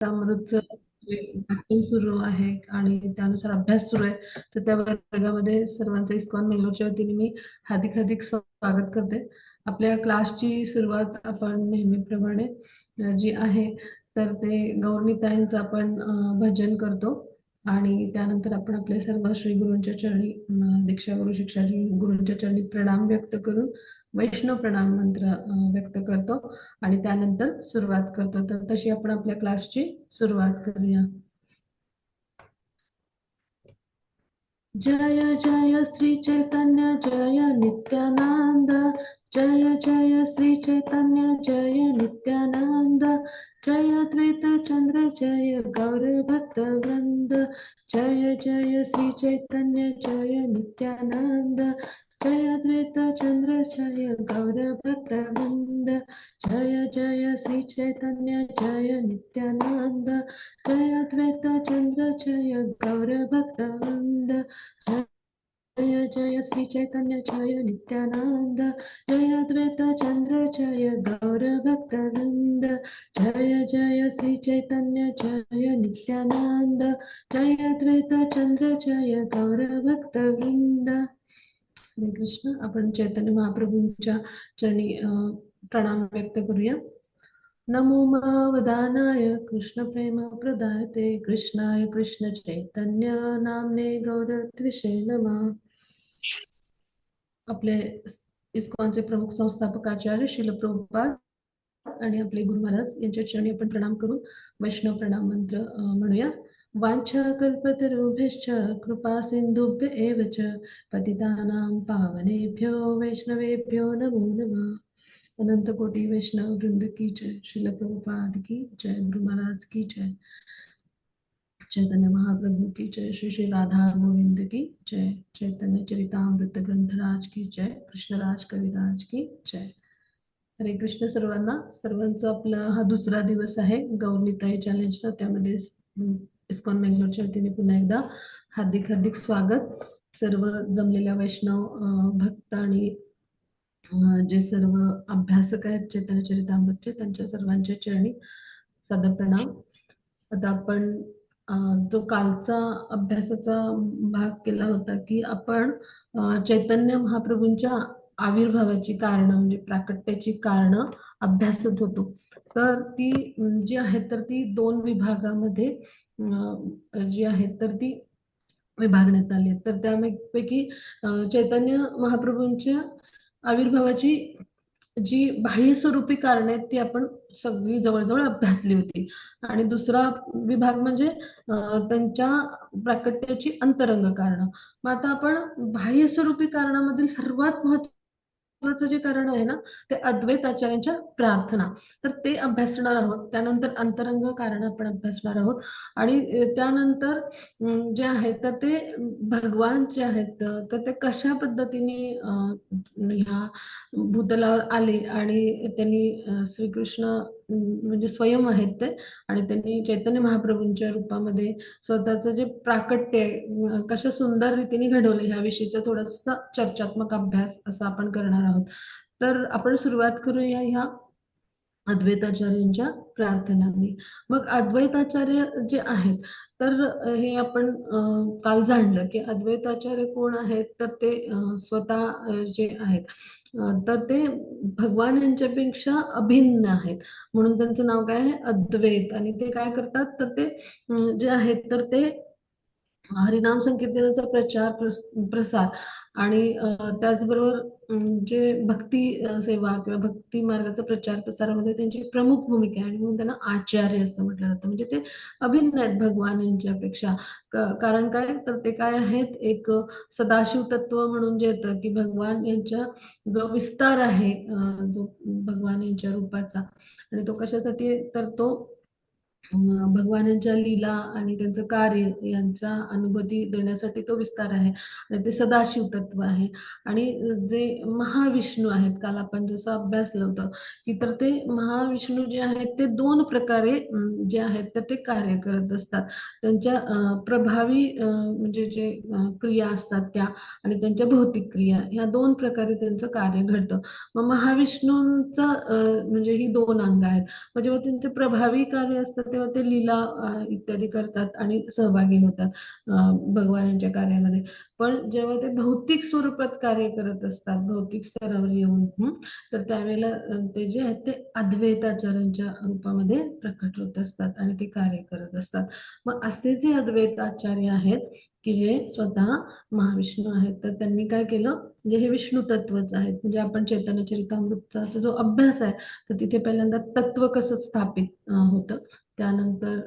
अमृतचं जे व्याख्यान सुरू आहे आणि त्यानुसार अभ्यास सुरू आहे. तर त्या वर्गामध्ये सर्वांचं इस्कॉन मेंगलोरच्या वतीने मी हार्दिक हार्दिक स्वागत करते. आपल्या क्लासची सुरुवात आपण नेहमीप्रमाणे जी आहे तर ते गौरनीताईंचं आपण भजन करतो आणि त्यानंतर आपण आपले सर्व श्री गुरूंच्या चरणी दीक्षा गुरु शिक्षा गुरूंच्या चरणी प्रणाम व्यक्त करून वैष्णव प्रणाम मंत्र व्यक्त करतो आणि त्यानंतर सुरुवात करतो. तर तशी आपण आपल्या क्लासची सुरुवात करूया. जय जय श्री चैतन्य जय नित्यानंद, जय जय श्री चैतन्य जय नित्यानंद, जय द्वैत चंद्र जय गौर भक्त वृंद, जय जय श्री चैतन्य जय नित्यानंद, जय द्वैत चंद्र जय गौर भक्त वृंद, जय जय श्री चैतन्य जय नित्यानंद, जय अद्वैत चंद्र जय गौर भक्त वृंद, जय जय श्री चैतन्य जय नित्यानंद, जय अद्वैत चंद्र जय गौर भक्त वृंद, जय जय श्री चैतन्य जय नित्यानंद, जय अद्वैत चंद्र जय गौर भक्त वृंद. हरे कृष्ण. आपण चैतन्य महाप्रभूंच्या चरणी प्रणाम व्यक्त करूया. नमो वदानाय कृष्ण प्रेम प्रदायते कृष्णाय कृष्ण चैतन्य नामने गौरत्विषे नमः. आपले इस्कॉनचे प्रमुख संस्थापक आचार्य श्रील प्रभुपाद आणि आपले गुरु महाराज यांच्या चरणी आपण प्रणाम करू वैष्णव प्रणाम मंत्र म्हणूया. वांछा कल्पतरुभ्यश्च कृपा सिंधुभ्य एव च पतितानां पावनेभ्यो वैष्णवेभ्यो नमो नमः. अनंत कोटि वैष्णव वृंद की जय. श्रील प्रभुपाद की जय. गुरु महाराज की जय. चैतन्य महाप्रभु की जय. श्री श्री राधा गोविंद की जय. चैतन्य चरितामृत ग्रंथराज की जय. कृष्णराज कविराज की जय. हरे कृष्ण सर्वांना. सर्वांचा आपला हा दुसरा दिवस आहे गौरनीताई चॅलेंजचा. त्यामध्ये इस्कॉन मेंगलोरच्या वतीने पुन्हा एकदा हार्दिक हार्दिक स्वागत. सर्व जमलेल्या वैष्णव भक्त आणि जे सर्व अभ्यासक आहेत चैतन्य चरितामृतचे त्यांच्या सर्वांच्या चरणी सादर प्रणाम. आता आपण जो कालचा अभ्यासाचा भाग केला होता की आपण चैतन्य महाप्रभूंच्या आविर्भावाची कारण म्हणजे प्राकट्याची कारण अभ्यासत होतो. तर ती जी आहेत तर ती दोन विभागामध्ये जी आहेत तर ती विभागण्यात आली. तर त्यापैकी चैतन्य महाप्रभूंच्या आविर्भावाची जी बाह्य स्वरूपी कारण आहेत ती आपण सगळी जवळजवळ अभ्यासली होती. आणि दुसरा विभाग म्हणजे त्यांच्या प्राकट्याची अंतरंग कारण. मग आता आपण बाह्य स्वरूपी कारणामधील सर्वात महत्वाचं जे कारण आहे ना ते अद्वैत आचार्यांच्या प्रार्थना. तर ते अभ्यासणार आहोत. त्यानंतर अंतरंग कारण आपण अभ्यासणार आहोत आणि त्यानंतर जे आहेत तर ते भगवान जे आहेत तर ते कशा पद्धतीने ह्या भूतलावर आले आणि त्यांनी श्रीकृष्ण म्हणजे स्वयं आहेत ते आणि त्यांनी चैतन्य महाप्रभूंच्या रूपामध्ये स्वतःचं जे प्राकट्य कशा सुंदर रीतीने घडवले ह्या विषयीचा थोडासा चर्चात्मक अभ्यास असा आपण करणार आहोत. तर आपण सुरुवात करूया ह्या अद्वैताचार्यांच्या प्रार्थनांनी. मग अद्वैताचार्य जे आहेत तर हे आपण काल जाणलं की अद्वैताचार्य कोण आहेत तर ते स्वतः जे आहेत तर ते भगवान यांच्यापेक्षा अभिन्न आहेत म्हणून त्यांचं नाव काय आहे अद्वैत. आणि ते काय करतात तर ते जे आहेत तर ते हरिनाम संकीर्तनाचा प्रचार प्रसार आणि त्याचबरोबर जे भक्ती सेवा किंवा भक्ती मार्गाचा प्रचार प्रसारामध्ये त्यांची प्रमुख भूमिका आहे आणि म्हणून त्यांना आचार्य असं म्हटलं जातं. म्हणजे ते अभिन्न आहेत भगवान यांच्यापेक्षा. कारण काय तर ते काय आहेत एक सदाशिव तत्व म्हणून जे येतं की भगवान यांच्या जो विस्तार आहे जो भगवान यांच्या रूपाचा आणि तो कशासाठी तर तो भगवानांच्या लीला आणि त्यांचं कार्य यांचा अनुभूती देण्यासाठी तो विस्तार आहे आणि ते सदाशिव तत्व आहे. आणि जे महाविष्णू आहेत काल आपण जसं अभ्यासलं होतं की तर ते महाविष्णू जे आहेत ते दोन प्रकारे जे आहेत तर ते कार्य करत असतात. त्यांच्या प्रभावी म्हणजे जे क्रिया असतात त्या आणि त्यांच्या भौतिक क्रिया ह्या दोन प्रकारे त्यांचं कार्य घडतं. मग महाविष्णूंचं म्हणजे ही दोन अंग आहेत. म्हणजे त्यांचे प्रभावी कार्य असतात तेव्हा ते लीला इत्यादी करतात आणि सहभागी होतात भगवानांच्या कार्यामध्ये. पण जेव्हा ते भौतिक स्वरूपात कार्य करत असतात, भौतिक स्तरावर येऊन तर त्यावेळेला ते जे आहेत ते अद्वैताचार्यांच्या रूपामध्ये प्रकट होत असतात आणि ते कार्य करत असतात. मग असे जे अद्वैताचार्य आहेत की जे स्वतः महाविष्णू आहेत, तर त्यांनी काय केलं, म्हणजे हे विष्णू तत्वच आहेत. म्हणजे आपण चैतन्य चरितामृतचा जो अभ्यास आहे, तर तिथे पहिल्यांदा तत्व कसं स्थापित होतं, त्यानंतर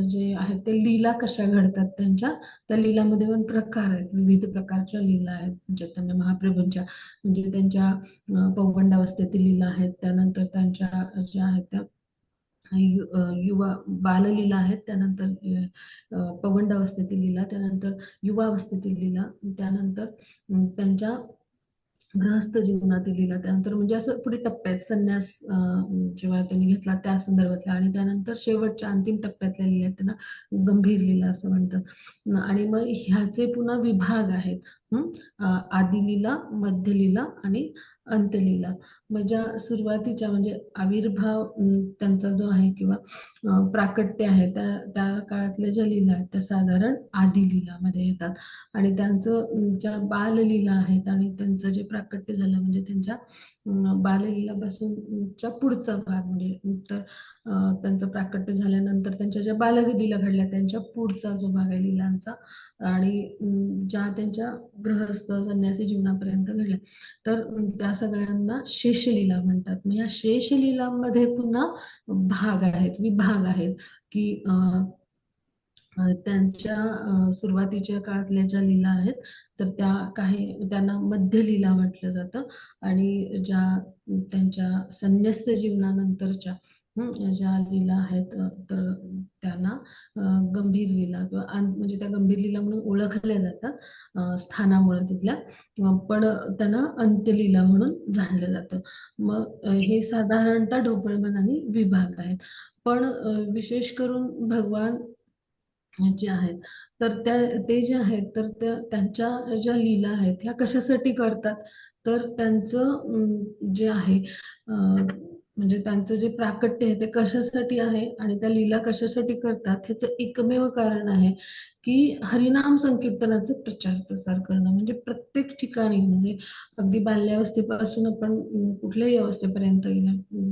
जे आहेत ते लीला कशा घडतात त्यांच्या, त्या लीलामध्ये पण प्रकार आहेत, विविध प्रकारच्या लीला आहेत चैतन्य महाप्रभूंच्या. म्हणजे त्यांच्या पौगंडावस्थेतील लीला आहेत, त्यानंतर त्यांच्या ज्या आहेत त्या युवा बाललीला आहेत, त्यानंतर पौगंडावस्थेतील लीला, त्यानंतर युवावस्थेतील लीला, त्यानंतर त्यांच्या गृहस्थ जीवनातील लीला, त्यानंतर म्हणजे असं पुढे टप्प्यात संन्यास जेव्हा त्यांनी घेतला त्या संदर्भातल्या, आणि त्यानंतर शेवटच्या अंतिम टप्प्यातल्या लीला आहेत, त्यांना गंभीर लीला असं म्हणतात. आणि मग ह्याचे पुन्हा विभाग आहेत, आदिलीला, मध्यलीला आणि अंत्यलीला. म्हणजे सुरुवातीच्या म्हणजे आविर्भाव त्यांचा जो आहे किंवा प्राकट्य आहे, त्या त्या काळातल्या ज्या लीला आहेत त्या साधारण आदिलीलामध्ये येतात. आणि त्यांचं ज्या बाललीला आहेत आणि त्यांचं जे प्राकट्य झालं म्हणजे त्यांच्या बाललीलापासूनच्या पुढचा भाग, म्हणजे तर त्यांचं प्राकट्य झाल्यानंतर त्यांच्या ज्या बाललीला घडल्या त्यांच्या पुढचा जो भाग आहे लीलांचा, आणि ज्या त्यांच्या गृहस्थ संन्यासी जीवनापर्यंत घडल्या, तर त्या सगळ्यांना शेषलीला म्हणतात. मग या शेषलीलामध्ये पुन्हा भाग आहेत, विभाग आहेत, की त्यांच्या सुरुवातीच्या काळातल्या ज्या लीला आहेत तर त्या काही त्यांना मध्यलीला म्हटलं जातं, आणि ज्या त्यांच्या संन्यस्त जीवनानंतरच्या ज्या लीला आहेत तर त्यांना गंभीर लीला किंवा म्हणजे त्या गंभीर लीला म्हणून ओळखल्या जातात स्थानामुळे तिथल्या, पण त्यांना अंत्यलीला म्हणून जाणलं जातं. मग हे साधारणतः ढोबळमानाने विभाग आहेत. पण विशेष करून भगवान जे आहेत तर त्या ते जे आहेत तर त्यांच्या ज्या लीला आहेत ह्या कशासाठी करतात, तर त्यांचं जे आहे म्हणजे त्यांचं जे प्राकट्य आहे ते कशासाठी आहे आणि त्या लीला कशासाठी करतात, ह्याचं एकमेव कारण आहे की हरिनाम संकीर्तनाचा प्रचार प्रसार करणं. म्हणजे प्रत्येक ठिकाणी, म्हणजे अगदी बाल्यावस्थेपासून आपण कुठल्याही अवस्थेपर्यंत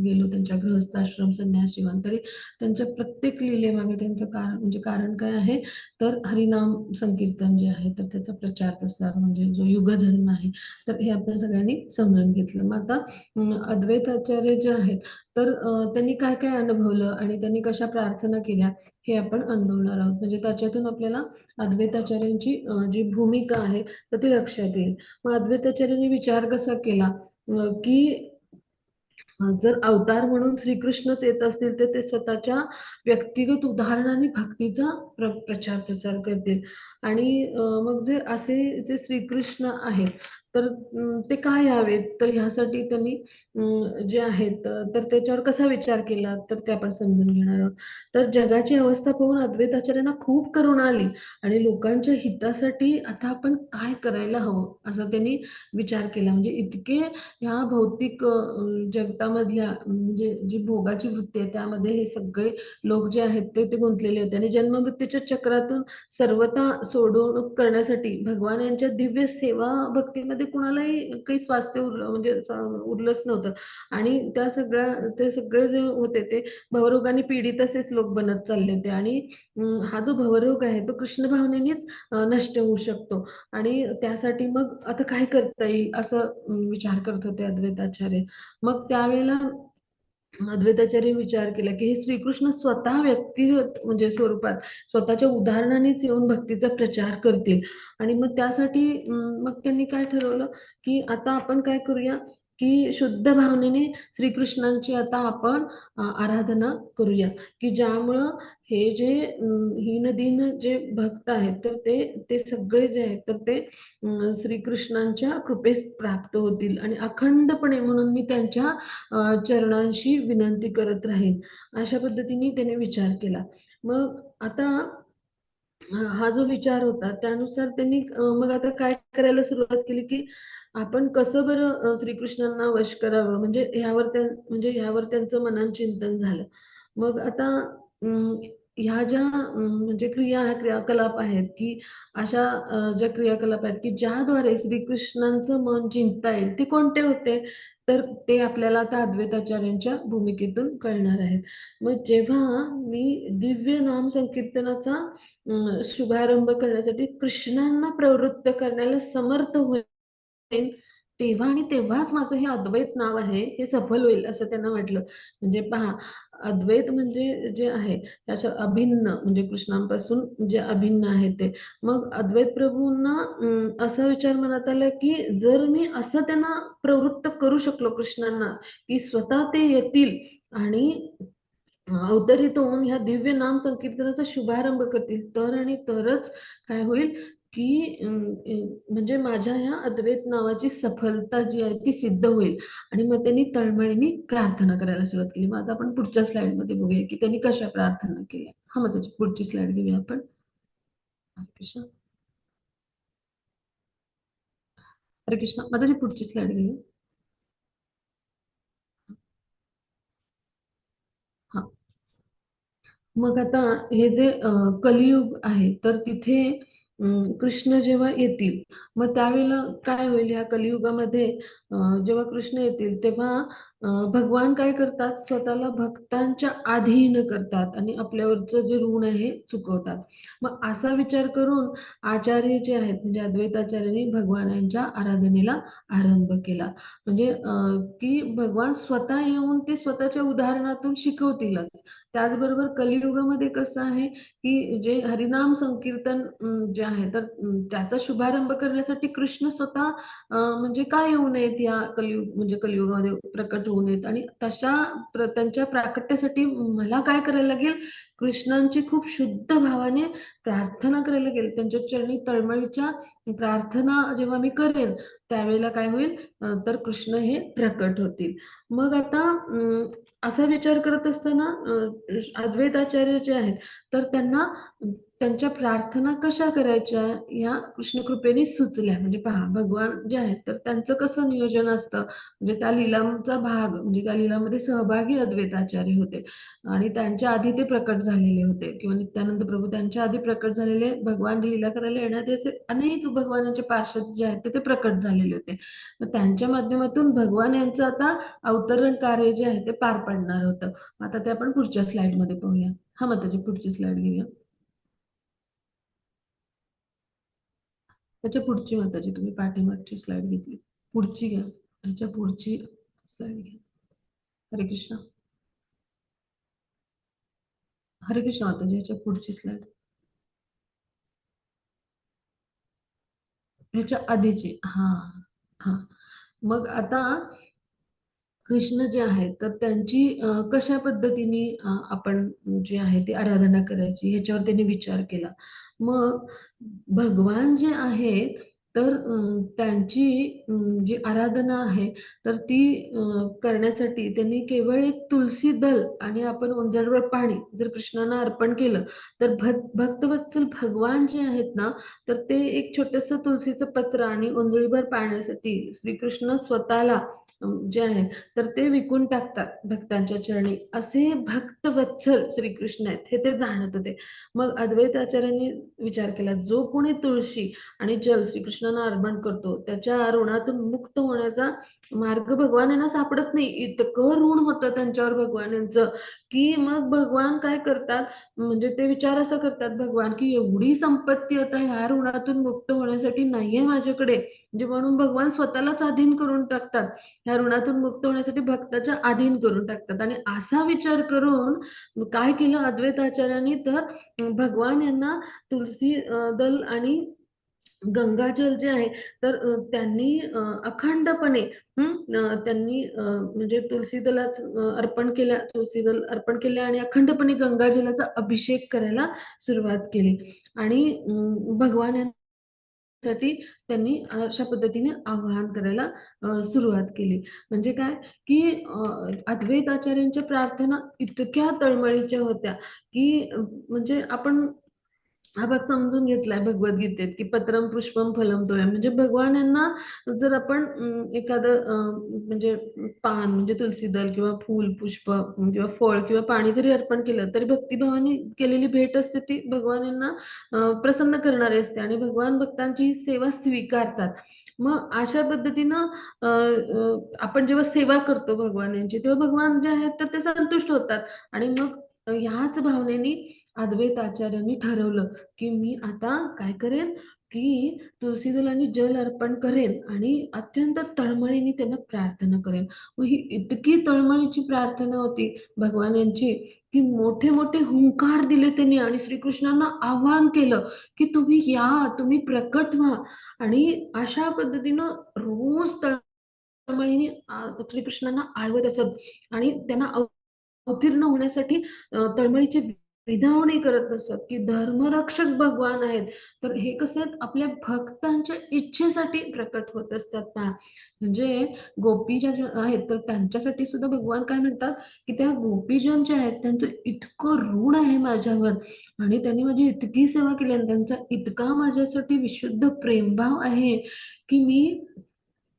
गेलो त्यांच्या गृहस्थाश्रम संन्यास जीवन, तरी त्यांच्या प्रत्येक लीलेमागे त्यांचं कारण, म्हणजे कारण काय आहे, तर हरिनाम संकीर्तन जे आहे तर त्याचा प्रचार प्रसार, म्हणजे जो युगधर्म आहे, तर हे आपण सगळ्यांनी समजून घेतलं. मग आता अद्वैताचार्य जे आहेत तर त्यांनी काय काय अनुभवलं आणि त्यांनी कशा प्रार्थना केल्या हे आपण अनुभवणार आहोत. म्हणजे त्याच्यातून आपल्याला अद्वैताचार्यांची जी भूमिका आहे तर ती लक्षात येईल. मग अद्वैताचार्यांनी विचार कसा केला की जर अवतार म्हणून श्रीकृष्णच येत असतील तर ते स्वतःच्या व्यक्तिगत उदाहरणाने भक्तीचा प्रचार प्रसार करतील. आणि मग जे असे जे श्रीकृष्ण आहेत तर ते काय यावेत, तर ह्यासाठी त्यांनी जे आहेत तर त्याच्यावर कसा विचार केला तर ते आपण समजून घेणार आहोत. तर जगाची अवस्था पाहून अद्वैताचार्यांना खूप करुणा आली आणि लोकांच्या हितासाठी आता आपण काय करायला हवं असा त्यांनी विचार केला. म्हणजे इतके ह्या भौतिक जगतामधल्या म्हणजे जी भोगाची वृत्ती आहे त्यामध्ये हे सगळे लोक जे आहेत ते गुंतलेले होते, आणि जन्ममृत्यूच्या चक्रातून सर्वता सोडवणूक करण्यासाठी भगवान यांच्या दिव्य सेवा भक्तीमध्ये कुणालाही काही स्वास्थ्य उरलं म्हणजे उरलंच नव्हतं. आणि त्या सगळ्या ते सगळे जे होते ते भवरोगाने पीडित असेच लोक बनत चालले होते. आणि हा जो भवरोग आहे तो कृष्ण भावनेनेच नष्ट होऊ शकतो. आणि त्यासाठी मग आता काय करता येईल असं विचार करत होते अद्वैताचार्य. मग त्यावेळेला अद्वैताचार्य विचार केला की हे श्रीकृष्ण स्वतः व्यक्तिगत म्हणजे स्वरूपात स्वतःच्या उदाहरणानेच येऊन भक्तीचा प्रचार करतील. आणि मग त्यासाठी मग त्यांनी काय ठरवलं की आता आपण काय करूया की शुद्ध भावनेने श्रीकृष्णांची आता आपण आराधना करूया, की ज्यामुळं हे जे हीनदीन जे भक्त आहेत तर ते ते सगळे जे आहेत तर ते श्रीकृष्णांच्या कृपेस प्राप्त होतील, आणि अखंडपणे म्हणून मी त्यांच्या चरणांशी विनंती करत राहीन. अशा पद्धतीने त्याने विचार केला. मग आता हा जो विचार होता त्यानुसार त्यांनी मग आता काय करायला सुरुवात केली की आपण कसं बरं श्रीकृष्णांना वश करावं, म्हणजे ह्यावर त्यांचं मनन चिंतन झालं. मग आता ह्या ज्या म्हणजे क्रियाकलाप आहेत की अशा ज्या क्रियाकलाप आहेत की ज्याद्वारे श्रीकृष्णांचं मन जिंकता येईल ते कोणते होते, तर ते आपल्याला आता अद्वैताचार्यांच्या भूमिकेतून कळणार आहेत. मग जेव्हा मी दिव्य नाम संकीर्तनाचा शुभारंभ करण्यासाठी कृष्णांना प्रवृत्त करण्याला समर्थ होईल, तेव्हा आणि तेव्हाच माझं हे अद्वैत नाव आहे हे सफल होईल असं त्यांना वाटलं. म्हणजे पहा, अद्वैत म्हणजे जे आहे त्याचं अभिन्न, म्हणजे कृष्णांपासून जे अभिन्न आहे ते. मग अद्वैत प्रभूंना असा विचार मनात आला की जर मी असं त्यांना प्रवृत्त करू शकलो कृष्णांना की स्वतः ते येतील आणि अवतरित होऊन ह्या दिव्य नाम संकीर्तनाचा शुभारंभ करतील, तर आणि तरच काय होईल की म्हणजे माझ्या ह्या अद्वैत नावाची सफलता जी आहे ती सिद्ध होईल. आणि मग त्यांनी तळमळीने प्रार्थना करायला सुरुवात केली. मग आता आपण पुढच्या स्लाइड मध्ये बघूया की त्यांनी कशा प्रार्थना केल्या. हा, मग त्याची पुढची स्लाइड घेऊया आपण. हरे कृष्ण. हरे कृष्ण. मग त्याची पुढची स्लाइड घेऊया. हा, मग आता हे जे कलियुग आहे तर तिथे कृष्ण जेव्हा येतील, मग त्यावेळेला काय होईल, ह्या कलियुगामध्ये जेव्हा कृष्ण येतील तेव्हा भगवान काय करतात, स्वतःला भक्तांच्या अधीन करतात आणि आपल्यावरचं जे ऋण आहे चुकवतात. मग असा विचार करून आचार्य जे आहेत म्हणजे अद्वैताचार्यांनी भगवानांच्या आराधनेला आरंभ केला. म्हणजे की भगवान स्वतः येऊन ते स्वतःच्या उदाहरणातून शिकवतीलच. त्याचबरोबर कलियुगामध्ये कसं आहे की जे हरिनाम संकीर्तन जे आहे तर त्याचा शुभारंभ करण्यासाठी कृष्ण स्वतः म्हणजे काय येऊ नयेत या कलियुग म्हणजे कलियुगामध्ये प्रकट होऊ नयेत. आणि त्यांच्या प्राकट्यासाठी मला काय करायला लागेल, कृष्णांची खूप शुद्ध भावाने प्रार्थना करायला लागेल. त्यांच्या चरणी तळमळीच्या प्रार्थना जेव्हा मी करेन त्यावेळेला काय होईल, तर कृष्ण हे प्रकट होतील. मग आता असा विचार करत असताना अद्वैताचार्य जे आहेत तर त्यांना त्यांच्या प्रार्थना कशा करायच्या या कृष्ण कृपेने सुचल्या. म्हणजे पहा, भगवान जे आहेत तर त्यांचं कसं नियोजन असतं, म्हणजे त्या लीलांचा भाग म्हणजे त्या लीलामध्ये सहभागी अद्वैताचार्य होते आणि त्यांच्या आधी ते प्रकट झालेले होते किंवा नित्यानंद प्रभू त्यांच्या आधी प्रकट झालेले, भगवान लीला करायला येण्याआधी असे अनेक भगवानाचे पार्षद जे आहेत ते प्रकट झालेले होते. मग त्यांच्या माध्यमातून भगवान यांचं आता अवतरण कार्य जे आहे ते पार पडणार होतं. आता ते आपण पुढच्या स्लाइड मध्ये पाहूया. हा, मग त्याची पुढची स्लाइड घेऊया. त्याच्या पुढची माताजी, तुम्ही पाठीमागची स्लाइड घेतली, पुढची घ्या. ह्याच्या पुढची स्लाइड घ्या. हरे कृष्ण. हरे कृष्ण माताजी, ह्याच्या पुढची स्लाइड. ह्याच्या आधीची. हा. हा, मग आता कृष्ण जे आहेत तर त्यांची कशा पद्धतीने आपण जे आहे ते आराधना करायची ह्याच्यावर त्यांनी विचार केला. मग भगवान जे आहेत तर त्यांची जी आराधना आहे तर ती करण्यासाठी त्यांनी केवळ एक तुलसी दल आणि आपण ओंजळवर पाणी जर कृष्णांना अर्पण केलं तर भक्तवत्सल भगवान जे आहेत ना, तर ते एक छोटस तुलसीचं पत्र आणि ओंजळीभर पाण्यासाठी श्रीकृष्ण स्वतःला जे आहे तर ते विकून टाकतात भक्तांच्या चरणी. असे भक्त वत्सल श्रीकृष्ण आहेत हे ते जाणत होते. मग अद्वैत आचार्यांनी विचार केला, जो कोणी तुळशी आणि जल श्रीकृष्णांना अर्पण करतो त्याच्या ऋणातून मुक्त होण्याचा मार्ग भगवान यांना सापडत नाही. इतकं ऋण होतं त्यांच्यावर भगवान यांचं की मग भगवान काय करतात, म्हणजे ते विचार असं करतात भगवान की एवढी संपत्ती आता ह्या ऋणातून मुक्त होण्यासाठी नाहीये माझ्याकडे, म्हणजे म्हणून भगवान स्वतःलाच अधीन करून टाकतात, ह्या ऋणातून मुक्त होण्यासाठी भक्ताच्या अधीन करून टाकतात. आणि असा विचार करून काय केलं अद्वैताचार्यांनी, तर भगवान यांना तुलसी दल आणि गंगाजल जे आहे तर त्यांनी अखंडपणे त्यांनी म्हणजे तुलसी दलात अर्पण केल्या, तुलसी दल अर्पण केल्या आणि अखंडपणे गंगाजलाचा अभिषेक करायला सुरुवात केली. आणि भगवान साठी त्यांनी अशा पद्धतीने आवाहन करायला सुरुवात केली. म्हणजे काय की अद्वैताचार्यांच्या प्रार्थना इतक्या तळमळीच्या होत्या की म्हणजे आपण हा भाग समजून घेतलाय भगवद्गीतेत की पत्रम पुष्पम फलम तोयम, म्हणजे भगवान यांना जर आपण एखादं म्हणजे पान म्हणजे तुलसी दल किंवा फूल पुष्प किंवा फळ किंवा पाणी जरी अर्पण केलं तरी भक्तिभावाने केलेली भेट असते ती भगवान यांना प्रसन्न करणारी असते आणि भगवान भक्तांची ही सेवा स्वीकारतात. मग अशा पद्धतीनं आपण जेव्हा सेवा करतो भगवान यांची तेव्हा भगवान जे आहेत तर ते संतुष्ट होतात. आणि मग ह्याच भावनेने अद्वैत आचार्यांनी ठरवलं की मी आता काय करेन की तुळशीदल आणि जल अर्पण करेन आणि अत्यंत तळमळीने त्यांना प्रार्थना करेन. व ही इतकी तळमळीची प्रार्थना होती भगवान यांची की मोठे मोठे हुंकार दिले त्यांनी आणि श्रीकृष्णांना आवाहन केलं की तुम्ही या, तुम्ही प्रकट व्हा. आणि अशा पद्धतीनं रोज तळमळीने श्रीकृष्णांना आळवत असत आणि त्यांना अवतीर्ण होण्यासाठी तळमळीचे विधावणी करत असत की धर्मरक्षक भगवान आहेत. तर हे कसं आहेत आपल्या भक्तांच्या इच्छेसाठी प्रकट होत असतात ना. म्हणजे गोपीच्या ज्या आहेत तर त्यांच्यासाठी सुद्धा भगवान काय म्हणतात की त्या गोपीजन जे आहेत त्यांचं इतकं ऋण आहे माझ्यावर आणि त्यांनी माझी इतकी सेवा केली आणि त्यांचा इतका माझ्यासाठी विशुद्ध प्रेमभाव आहे की मी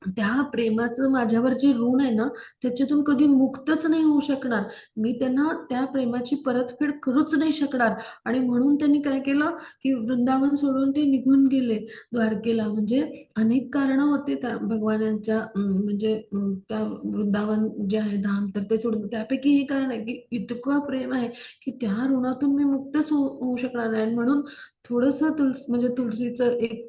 त्या प्रेमाचं माझ्यावर जे ऋण आहे ना त्याच्यातून कधी मुक्तच नाही होऊ शकणार. मी त्यांना त्या प्रेमाची परतफेड करूच नाही शकणार. आणि म्हणून त्यांनी काय केलं की वृंदावन सोडून ते निघून गेले द्वारकेला. म्हणजे अनेक कारणं होते त्या भगवानांच्या म्हणजे त्या वृंदावन जे आहे धाम तर ते सोडून त्यापैकी हे कारण आहे की इतकं प्रेम आहे की त्या ऋणातून मी मुक्तच होऊ शकणार नाही. आणि म्हणून थोडस म्हणजे तुलसीचं एक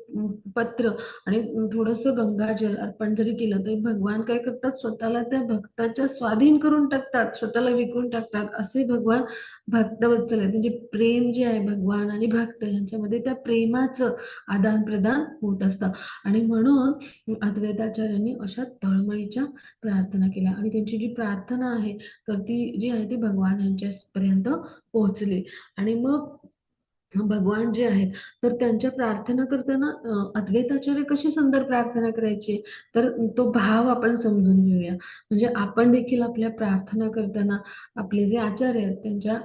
पत्र आणि थोडंसं गंगाजल अर्पण जरी केलं तरी भगवान काय करतात स्वतःला त्या भक्ताच्या स्वाधीन करून टाकतात, स्वतःला विकून टाकतात. असे भगवान भक्तवत्सल आहेत. म्हणजे प्रेम जे आहे भगवान आणि भक्त यांच्यामध्ये त्या प्रेमाचं आदान प्रदान होत असतं. आणि म्हणून अद्वैताचार्यांनी अशा तळमळीच्या प्रार्थना केल्या आणि त्यांची जी प्रार्थना आहे तर ती जी आहे ती भगवान यांच्यापर्यंत पोहोचली. आणि मग भगवान जे आहेत तर त्यांच्या प्रार्थना करताना अद्वैताचार्य कशी सुंदर प्रार्थना करायची तर तो भाव आपण समजून घेऊया. म्हणजे आपण देखील आपल्या प्रार्थना करताना आपले जे आचार्य आहेत त्यांच्या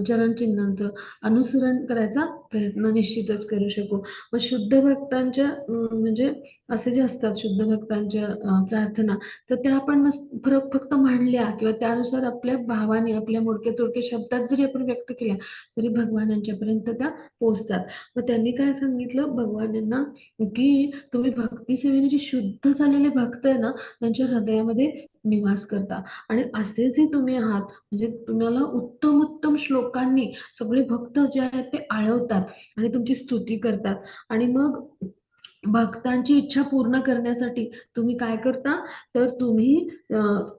चरणचिन्हांचं अनुसरण करायचा प्रयत्न निश्चितच करू शकू. मग शुद्ध भक्तांच्या म्हणजे असे जे असतात शुद्ध भक्तांच्या प्रार्थना तर त्या आपण फक्त म्हणल्या किंवा त्यानुसार आपल्या भावाने आपल्या मोडक्या तोडक्या शब्दात जरी आपण व्यक्त केल्या तरी भगवान यांच्यापर्यंत त्या पोहोचतात. मग त्यांनी काय सांगितलं भगवानांना की तुम्ही भक्ती सेवेने जे शुद्ध झालेले भक्त आहे ना त्यांच्या हृदयामध्ये निवास करता. आणि असे जे तुम्ही आहात म्हणजे तुम्हाला उत्तम उत्तम श्लोकांनी सगळे भक्त जे आहेत ते आळवतात आणि तुमची स्तुती करतात. आणि मग भक्तांची इच्छा पूर्ण करण्यासाठी तुम्ही काय करता तर तुम्ही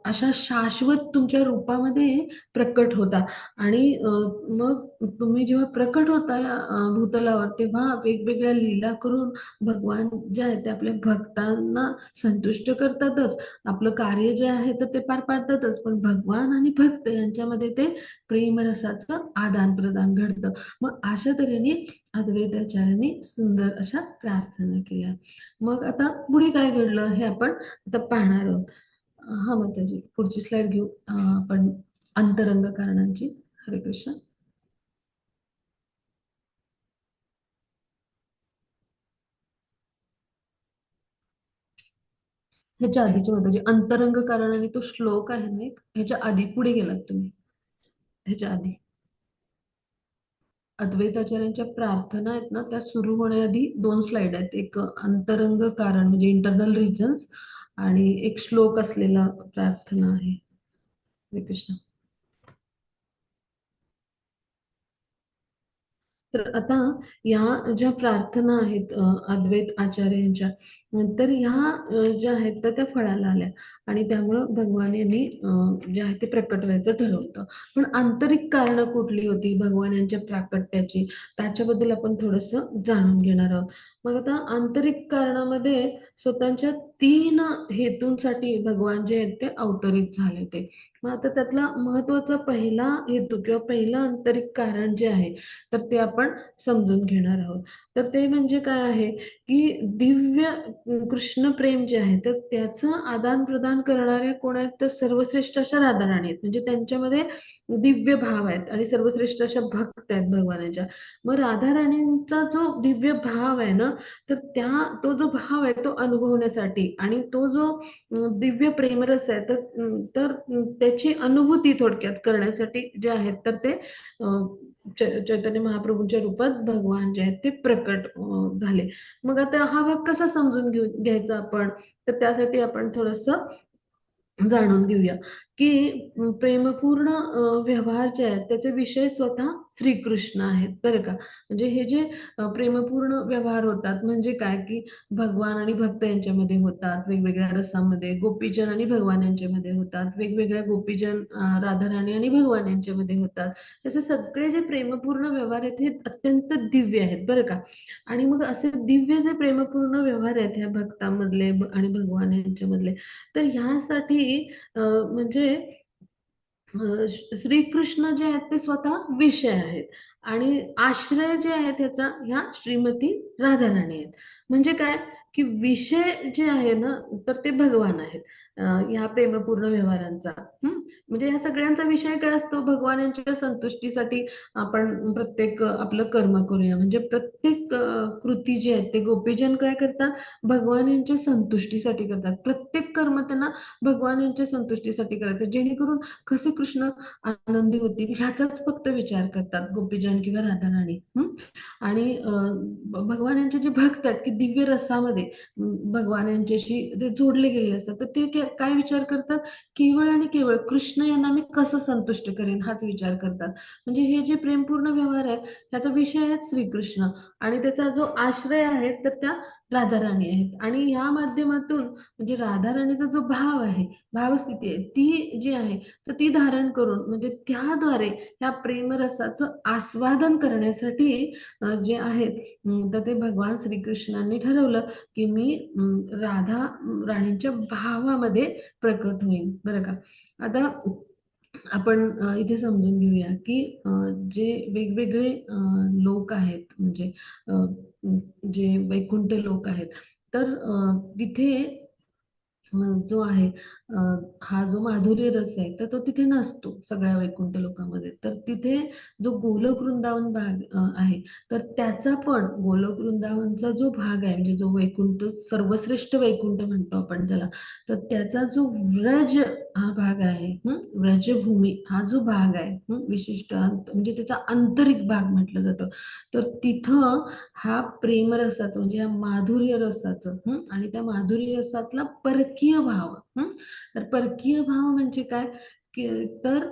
अशा शाश्वत तुमच्या रूपामध्ये प्रकट होता. आणि मग तुम्ही जेव्हा प्रकट होता या भूतलावर तेव्हा वेगवेगळ्या लीला करून भगवान जे आहे ते आपल्या भक्तांना संतुष्ट करतातच. आपलं कार्य जे आहे तर ते पार पाडतातच पण भगवान आणि भक्त यांच्यामध्ये ते प्रेमरसाचं आदान प्रदान घडतं. मग अशा तऱ्हेने अद्वैताचार्यांनी सुंदर अशा प्रार्थना केल्या. मग आता पुढे काय घडलं हे आपण आता पाहणार आहोत. हा माताजी पुढची स्लाइड घेऊ आपण अंतरंग कारणांची. हरे कृष्ण. ह्याच्या आधीची माताजी अंतरंग कारण आणि तो श्लोक आहे ना एक ह्याच्या आधी पुढे गेलात तुम्ही. ह्याच्या आधी अद्वैताचार्यांच्या प्रार्थना आहेत ना त्या सुरू होण्याआधी 2 स्लाइड आहेत. एक अंतरंग कारण म्हणजे इंटरनल रिझन्स आणि एक श्लोक असलेला प्रार्थना आहे. हरे कृष्ण. तर आता या ज्या प्रार्थना आहेत अद्वैत आचार्यांच्या तर ह्या ज्या आहेत तर त्या फळाला आल्या आणि त्यामुळं भगवान यांनी जे आहे ते प्रकट व्हायचं ठरवलं. पण आंतरिक कारण कुठली होती भगवान यांच्या प्राकट्याची त्याच्याबद्दल आपण थोडस जाणून घेणार आहोत. मग आता आंतरिक कारणामध्ये स्वतःच्या 3 हेतूंसाठी भगवान जे आहेत ते अवतरित झाले ते. मग आता त्यातला महत्वाचा पहिला हेतू किंवा पहिलं आंतरिक कारण जे आहे तर ते आपण आपण समजून घेणार आहोत. तर ते म्हणजे काय आहे, की दिव्य कृष्ण प्रेम जे आहे तर त्याचं आदान प्रदान करणाऱ्या कोण आहेत, तर सर्वश्रेष्ठ अशा राधाराणी आहेत. म्हणजे त्यांच्यामध्ये दिव्य भाव आहेत आणि सर्वश्रेष्ठ अशा भक्त आहेत भगवानाच्या. मग राधाराणींचा जो दिव्य भाव आहे ना, तर तो जो भाव आहे तो अनुभवण्यासाठी आणि तो जो दिव्य प्रेमरस आहे त्याची अनुभूती थोडक्यात करण्यासाठी जे आहेत तर ते चैतन्य महाप्रभूंच्या रूपात भगवान जे आहेत ते प्रकट झाले. मग आता हा भाग कसा समजून घ्यायचा आपण, तर त्यासाठी आपण थोडस जाणून घेऊया की प्रेमपूर्ण व्यवहार जे आहेत त्याचे विषय स्वतः श्रीकृष्ण आहेत बरं का. म्हणजे हे जे प्रेमपूर्ण व्यवहार होतात म्हणजे काय, की भगवान आणि भक्त यांच्यामध्ये होतात वेगवेगळ्या रसामध्ये, गोपीजन आणि भगवान यांच्यामध्ये होतात, वेगवेगळ्या गोपीजन राधाराणी आणि भगवान यांच्यामध्ये होतात. तसे सगळे जे प्रेमपूर्ण व्यवहार आहेत हे अत्यंत दिव्य आहेत बरं का. आणि मग असे दिव्य जे प्रेमपूर्ण व्यवहार आहेत ह्या भक्तांमधले आणि भगवान यांच्यामधले, तर ह्यासाठी म्हणजे श्रीकृष्ण जे आहेत ते स्वतः विषय आहेत आणि आश्रय जे आहेत त्याचा ह्या श्रीमती राधाराणी आहेत. म्हणजे काय, की विषय जे आहे ना तर ते भगवान आहेत ह्या प्रेमपूर्ण व्यवहारांचा. म्हणजे ह्या सगळ्यांचा विषय काय असतो, भगवान यांच्या संतुष्टीसाठी आपण प्रत्येक आपलं कर्म करूया. म्हणजे प्रत्येक कृती जी आहेत ते गोपीजन काय करतात, भगवान यांच्या संतुष्टीसाठी करतात. प्रत्येक कर्म त्यांना भगवान यांच्या संतुष्टीसाठी करायचं, जेणेकरून कसे कृष्ण आनंदी होतील ह्याचाच फक्त विचार करतात गोपीजन किंवा राधाराणी. आणि भगवान यांचे जे भक्त आहेत की दिव्य रसामध्ये भगवान यांच्याशी ते जोडले गेलेले असतात, तर ते काय विचार करतात, केवळ आणि केवळ कृष्ण यांना मी कसं संतुष्ट करेन हाच विचार करतात. म्हणजे हे जे प्रेमपूर्ण व्यवहार आहे त्याचा विषय आहे श्रीकृष्ण आणि त्याचा जो आश्रय आहे तर त्या राधाराणी आहेत. आणि ह्या माध्यमातून म्हणजे राधाराणीचा जो भाव आहे, भावस्थिती आहे ती जी आहे तर ती धारण करून म्हणजे त्याद्वारे या प्रेमरसाचं आस्वादन करण्यासाठी जे आहेत तर ते भगवान श्रीकृष्णांनी ठरवलं की मी राधा राणींच्या भावामध्ये प्रकट होईल बरं का. आता आपण इथे समजून घेऊया की जे वेगवेगळे लोक आहेत म्हणजे अ, जे वैकुंठ लोक आहेत तर तिथे जो आहे हा जो माधुर्य रस आहे तर तो तिथे नसतो सगळ्या वैकुंठ लोकांमध्ये. तर तिथे जो गोलोक वृंदावन भाग आहे तर त्याचा पण गोलोक वृंदावनचा जो भाग आहे म्हणजे जो वैकुंठ सर्वश्रेष्ठ वैकुंठ म्हणतो आपण त्याला, तर त्याचा जो व्रज हा भाग आहे, व्रजभूमी हा जो भाग आहे, विशिष्ट म्हणजे त्याचा आंतरिक भाग म्हटलं जातं. तर तिथं हा प्रेमरसाचं म्हणजे या माधुर्य रसाचं आणि त्या माधुर्य रसातला परकीय भाव. तर परकीय भाव म्हणजे काय, की तर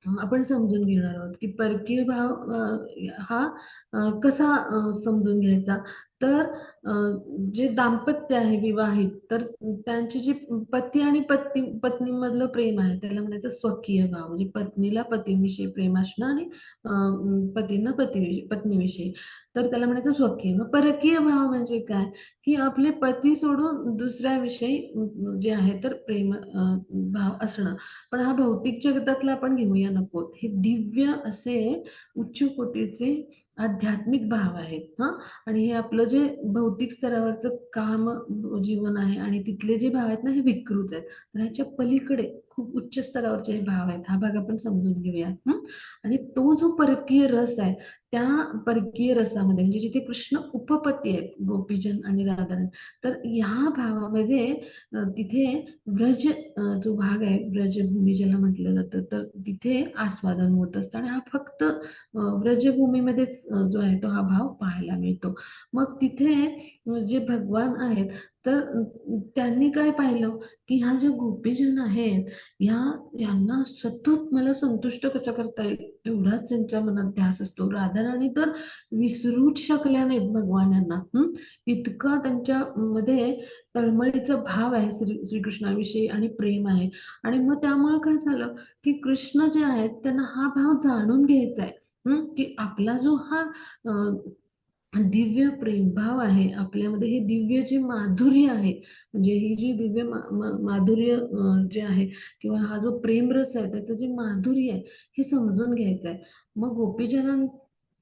आपण समजून घेणार आहोत की परकीय भाव हा कसा समजून घ्यायचा. तर अ, जे दाम्पत्य आहे विवाहित तर त्यांचे जे पती आणि पत्नीमधलं प्रेम आहे त्याला म्हणायचं स्वकीय भाव. म्हणजे पत्नीला पतीविषयी प्रेम असणं आणि पतींना पत्नीविषयी तर त्याला म्हणायचं स्वकीय. मग परकीय भाव म्हणजे काय, की आपले पती सोडून दुसऱ्याविषयी जे आहे तर प्रेम भाव असणं. पण हा भौतिक जगतातला आपण घेऊया नको, हे दिव्य असे उच्च कोटीचे आध्यात्मिक भाव आहेत. आणि हे आपलं जे भौतिक स्तरावरचं काम जीवन आहे आणि तिथले जे भाव आहेत ना हे विकृत आहेत. तर ह्याच्या पलीकडे खूप उच्च स्तरावरचे हे भाव आहेत. हा भाग आपण समजून घेऊया. आणि तो जो परकीय रस आहे त्या परकीय रसामध्ये म्हणजे जिथे कृष्ण उपपती आहेत गोपीजन आणि राधाराणी, तर ह्या भावामध्ये तिथे व्रज जो भाग आहे व्रजभूमी ज्याला म्हटलं जातं तर तिथे आस्वादन होत असतं आणि हा फक्त व्रजभूमीमध्येच जो आहे तो हा भाव पाहायला मिळतो. मग तिथे जे भगवान आहेत तर त्यांनी काय पाहिलं, की ह्या ज्या गोपीजन आहेत यांना सतत मला संतुष्ट कसं करता येईल एवढाच त्यांच्या मनात ध्यास असतो. राधाराणी तर विसरूच शकल्या नाहीत भगवान यांना. इतका त्यांच्या मध्ये तळमळीचा भाव आहे श्रीकृष्णाविषयी आणि प्रेम आहे. आणि मग त्यामुळे काय झालं, की कृष्ण जे आहेत त्यांना हा भाव जाणून घ्यायचा आहे. की आपला जो हा दिव्य प्रेमभाव आहे आपल्यामध्ये, हे दिव्य जे माधुर्य आहे म्हणजे ही जी दिव्य माधुर्य जे आहे किंवा हा जो प्रेमरस आहे त्याचं जे माधुर्य आहे हे समजून घ्यायचं आहे. मग गोपीजनांना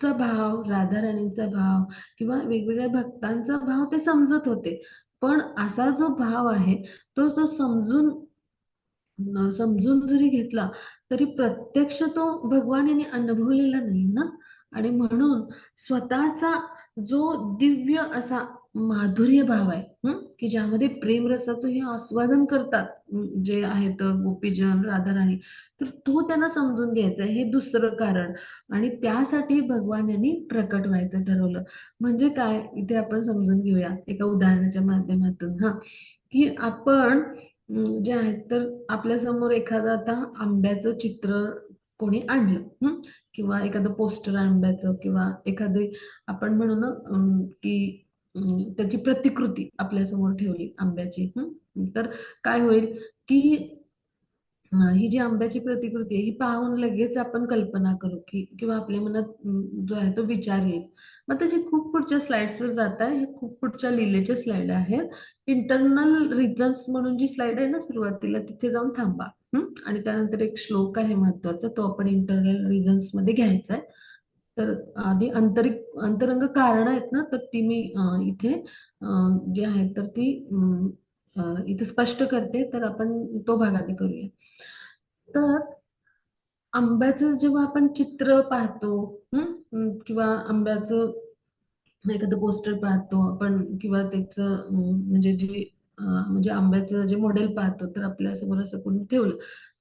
चा भाव, राधाराणींचा भाव किंवा वेगवेगळ्या भक्तांचा भाव ते समजत होते. पण असा जो भाव आहे तो तो समजून जरी घेतला तरी प्रत्यक्ष तो भगवान यांनी अनुभवलेला नाही ना. आणि म्हणून स्वतःचा जो दिव्य असा माधुर्य भाव आहे, की ज्यामध्ये प्रेमरसाचं हे आस्वादन करतात, जे आहेत गोपीजन राधाराणी, तर तो त्यांना समजून घ्यायचा आहे, हे दुसरं कारण. आणि त्यासाठी भगवान यांनी प्रकट व्हायचं ठरवलं. म्हणजे काय, इथे आपण समजून घेऊया एका उदाहरणाच्या माध्यमातून. की आपण जे आहेत तर आपल्या समोर एखादं आता आंब्याचं चित्र कोणी आणलं, किंवा एखादं पोस्टर आंब्याचं, किंवा एखादी आपण म्हणू ना, की त्याची प्रतिकृती आपल्या समोर ठेवली आंब्याची. तर काय होईल की ही जी आंब्याची प्रतिकृती आहे ही पाहून लगेच आपण कल्पना करू की, किंवा आपल्या मनात जो आहे तो विचार येईल. मग त्याची खूप पुढच्या स्लाइड्सवर जात आहे, हे खूप पुढच्या लिहिलेचे स्लाइड आहेत. इंटरनल रिझन्स म्हणून जी स्लाइड आहे ना सुरुवातीला, तिथे जाऊन थांबा. आणि त्यानंतर एक श्लोक आहे महत्वाचा, तो आपण इंटरनल रिझन्स मध्ये घ्यायचा आहे. तर आधी अंतरंग कारण आहेत ना, तर ती मी इथे जी आहेत तर ती इथे स्पष्ट करते. तर आपण तो भाग आधी करूया. तर आंब्याचं जेव्हा आपण चित्र पाहतो, किंवा आंब्याचं एखादं पोस्टर पाहतो आपण, किंवा त्याचं म्हणजे जे म्हणजे आंब्याचं जे मॉडेल पाहतो, तर आपल्या समोर असं कोणी ठेवलं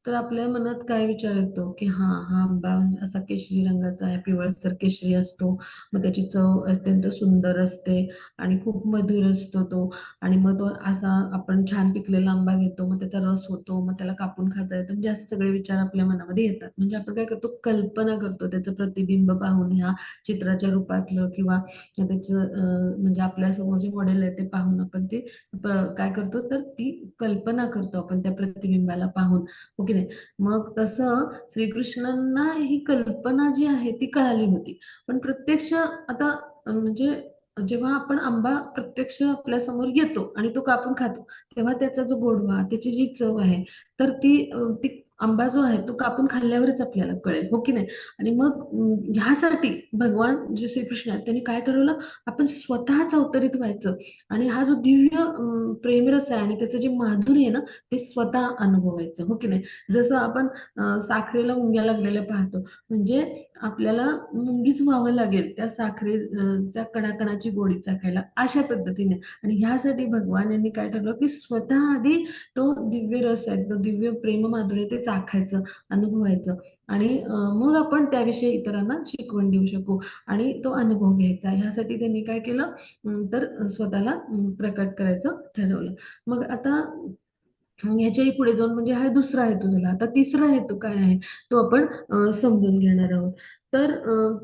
तर आपल्या मनात काय विचार येतो की हा आंबा म्हणजे असा केशरी रंगाचा आहे, पिवळसर केशरी असतो, मग त्याची चव अत्यंत सुंदर असते आणि खूप मधुर असतो तो. आणि मग तो असा आपण छान पिकलेला आंबा घेतो, मग त्याचा रस होतो, मग त्याला कापून खाता येतं, म्हणजे असे सगळे विचार आपल्या मनामध्ये येतात. म्हणजे आपण काय करतो, कल्पना करतो त्याचं प्रतिबिंब पाहून ह्या चित्राच्या रूपातलं, किंवा त्याचं म्हणजे आपल्या समोर जे मॉडेल आहे ते पाहून आपण ते काय करतो, तर ती कल्पना करतो आपण त्या प्रतिबिंबाला पाहून, हो की नाही. मग तसं श्रीकृष्णांना ही कल्पना जी आहे ती कळाली होती. पण प्रत्यक्ष आता म्हणजे जेव्हा आपण आंबा प्रत्यक्ष आपल्या समोर येतो आणि तो कापून खातो, तेव्हा त्याचा जो गोडवा, त्याची जी चव आहे, तर ती आंबा जो आहे तो कापून खाल्ल्यावरच आपल्याला कळेल, हो की नाही. आणि मग ह्यासाठी भगवान जे श्रीकृष्ण आहेत त्यांनी काय ठरवलं, आपण स्वतःच अवतरित व्हायचं आणि हा जो दिव्य प्रेमरस आहे आणि त्याचं जे माधुर्य आहे ना, ते स्वतः अनुभवायचं, हो की नाही. जसं आपण साखरेला मुंग्या लागलेल्या पाहतो, म्हणजे आपल्याला मुंगीच व्हावं लागेल त्या साखरेच्या कणाकणाची गोडी चाखायला, अशा पद्धतीने. आणि ह्यासाठी भगवान यांनी काय ठरवलं की स्वतः आधी तो दिव्य रस आहे, तो दिव्य प्रेम माधुर्य ते चाखायचं, अनुभवायचं. आणि मग आपण त्याविषयी इतरांना शिकवण देऊ शकू आणि तो अनुभव घ्यायचा. ह्यासाठी त्यांनी काय केलं, तर स्वतःला प्रकट करायचं ठरवलं. मग आता याच्याही पुढे जाऊन, म्हणजे हा दुसरा हेतू झाला. आता तिसरा हेतू काय आहे तो आपण समजून घेणार आहोत. तर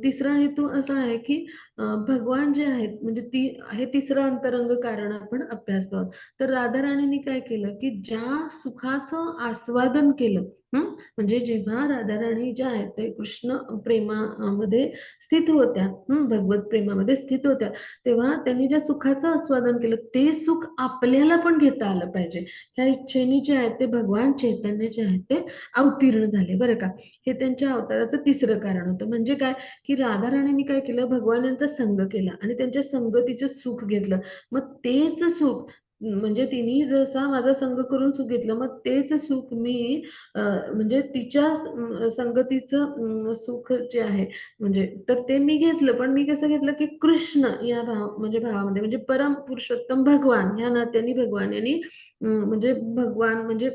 तिसरा हेतू असा आहे की भगवान जे आहेत, म्हणजे ती हे तिसरं अंतरंग कारण आपण अभ्यासतो आहोत. तर राधाराणींनी काय केलं की ज्या सुखाचं आस्वादन केलं, म्हणजे जेव्हा राधाराणी ज्या आहेत ते कृष्ण प्रेमामध्ये स्थित होत्या, भगवत प्रेमामध्ये स्थित होत्या, तेव्हा त्यांनी ज्या सुखाचं आस्वादन केलं ते सुख आपल्याला पण घेता आलं पाहिजे, ह्या इच्छेने जे आहेत ते भगवान चैतन्य जे आहेत ते अवतीर्ण झाले, बरं का. हे त्यांच्या अवताराचं तिसरं कारण होतं. म्हणजे काय, की राधाराणींनी काय केलं, भगवानांचा संग केला आणि त्यांच्या संगतीचं सुख घेतलं. मग तेच सुख, म्हणजे तिने जसा माझा संग करून सुख घेतलं, मग तेच सुख मी म्हणजे तिच्या संगतीचं सुख जे आहे, म्हणजे तर ते मी घेतलं. पण मी कसं घेतलं की कृष्ण या म्हणजे भावामध्ये, म्हणजे परम पुरुषोत्तम भगवान ह्या नात्याने भगवान यांनी म्हणजे भगवान म्हणजे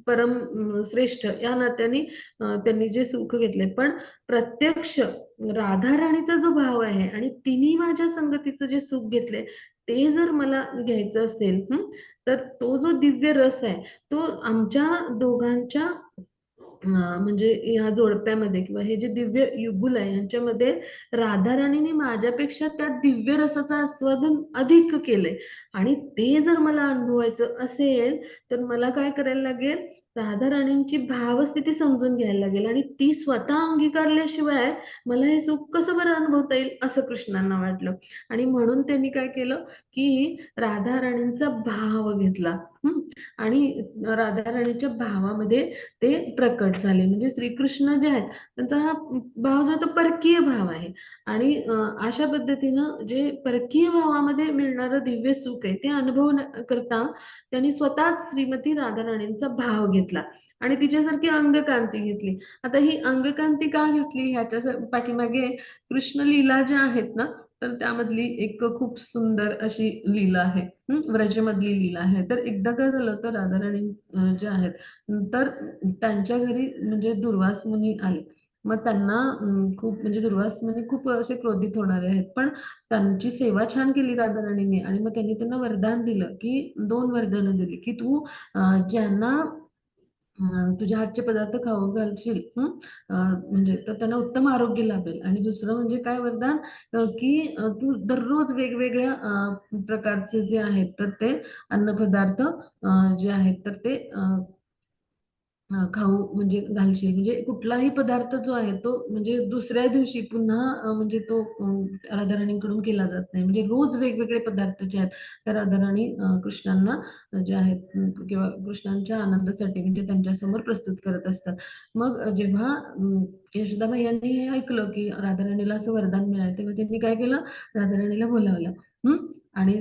परम श्रेष्ठ या नात्याने त्यांनी जे सुख घेतले. पण प्रत्यक्ष राधाराणीचा जो भाव आहे आणि तिने माझ्या संगतीचं जे सुख घेतले, ते जर मला घ्यायचं असेल, तर तो जो दिव्य रस आहे तो आमच्या दोघांच्या म्हणजे या जोडप्यामध्ये, किंवा हे जे दिव्य युगुल आहे यांच्यामध्ये राधाराणीने माझ्यापेक्षा त्या दिव्य रसाचं आस्वादन अधिक केलंय. आणि ते जर मला अनुभवायचं असेल तर मला काय करायला लागेल, राधा राणींची भावस्थिती समजून घ्यायला लागेल आणि ती स्वतः अंगीकारल्याशिवाय मला हे सुख कसं बरं अनुभवता येईल असं कृष्णांना वाटलं. आणि म्हणून त्यांनी काय केलं की राधा राणींचा भाव घेतला. हम्म. आणि राधा राणीच्या भावामध्ये ते प्रकट झाले. म्हणजे श्रीकृष्ण जे आहेत त्यांचा हा भाव जो आहे तो परकीय भाव आहे. आणि अशा पद्धतीनं जे परकीय भावामध्ये मिळणारं दिव्य सुख आहे ते करता त्यांनी स्वतःच श्रीमती राधा राणींचा भाव घेतला आणि तिच्यासारखी अंगकांती घेतली. आता ही अंगकांती का घेतली ह्याच्या पाठीमागे कृष्ण लीला ज्या आहेत ना, तर त्यामधली एक खूप सुंदर अशी लीला आहे. व्रजमधली लीला आहे. तर एकदा काय झालं तर राधा राणी ज्या आहेत तर त्यांच्या घरी म्हणजे दुर्वास मुनी आले. मग त्यांना खूप म्हणजे दुर्वास मुनी खूप असे क्रोधित होणारे आहेत, पण त्यांची सेवा छान केली राधा राणीने आणि मग त्यांनी त्यांना वरदान दिलं की 2 वरदानं दिली की तू ज्यांना तुझ्या हातचे पदार्थ खाऊ घालशील म्हणजे तर त्यांना उत्तम आरोग्य लाभेल. आणि दुसरं म्हणजे काय वरदान की तू दररोज वेगवेगळ्या प्रकारचे जे आहेत तर ते अन्नपदार्थ जे आहेत तर ते खाऊ म्हणजे घालशील. म्हणजे कुठलाही पदार्थ जो आहे तो म्हणजे दुसऱ्या दिवशी पुन्हा म्हणजे तो राधाराणींकडून केला जात नाही. म्हणजे रोज वेगवेगळे पदार्थ जे आहेत त्या राधाराणी कृष्णांना जे आहेत किंवा कृष्णांच्या आनंदासाठी म्हणजे त्यांच्या समोर प्रस्तुत करत असतात. मग जेव्हा यशोदाबाई यांनी हे ऐकलं की राधाराणीला असं वरदान मिळालं तेव्हा त्यांनी काय केलं, राधाराणीला बोलावलं. आणि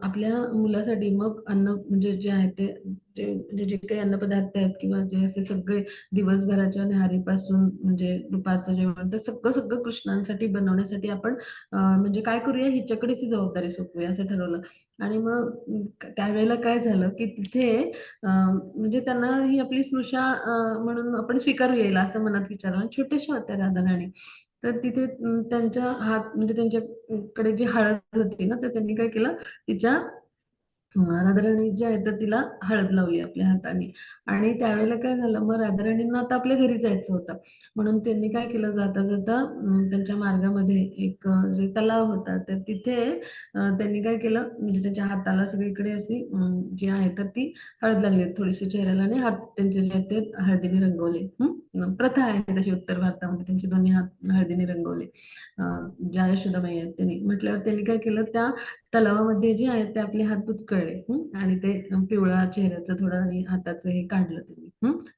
आपल्या मुलासाठी मग अन्न म्हणजे जे आहे ते म्हणजे जे काही अन्नपदार्थ आहेत किंवा जे असे सगळे दिवसभराच्या न्याहारीपासून म्हणजे दुपारचं जेवण तर सगळं सगळं कृष्णांसाठी बनवण्यासाठी आपण म्हणजे काय करूया हिच्याकडेच ही जबाबदारी सोपवूया असं ठरवलं. आणि मग त्यावेळेला काय झालं की तिथे म्हणजे त्यांना ही आपली स्नुषा म्हणून आपण स्वीकारू येईल असं मनात विचारलं. छोट्याशा होत्या राधा. तर तिथे त्यांच्या हात म्हणजे त्यांच्याकडे जी हळद होती ना तर त्यांनी काय केलं तिच्या राधाराणी जी आहे तर तिला हळद लावली आपल्या हाताने. आणि त्यावेळेला काय झालं मग राधाराणींना आता आपल्या घरी जायचं होतं. म्हणून त्यांनी काय केलं जाता जाता त्यांच्या मार्गामध्ये एक जे तलाव होता तर तिथे त्यांनी काय केलं म्हणजे त्यांच्या हाताला सगळीकडे अशी जी आहे तर ती हळद लागली थोडीशी चेहऱ्याला आणि हात त्यांचे जे आहेत ते हळदीने रंगवले. प्रथा आहे तशी उत्तर भारतामध्ये त्यांचे दोन्ही हात हळदीने रंगवले. ज्या यशोदाबाई आहेत त्यांनी म्हटल्यावर त्यांनी काय केलं त्या तलावामध्ये जे आहेत ते आपले हात बुचकळले. आणि ते पिवळा चेहऱ्याचं थोडं आणि हाताचं हे काढलं त्यांनी.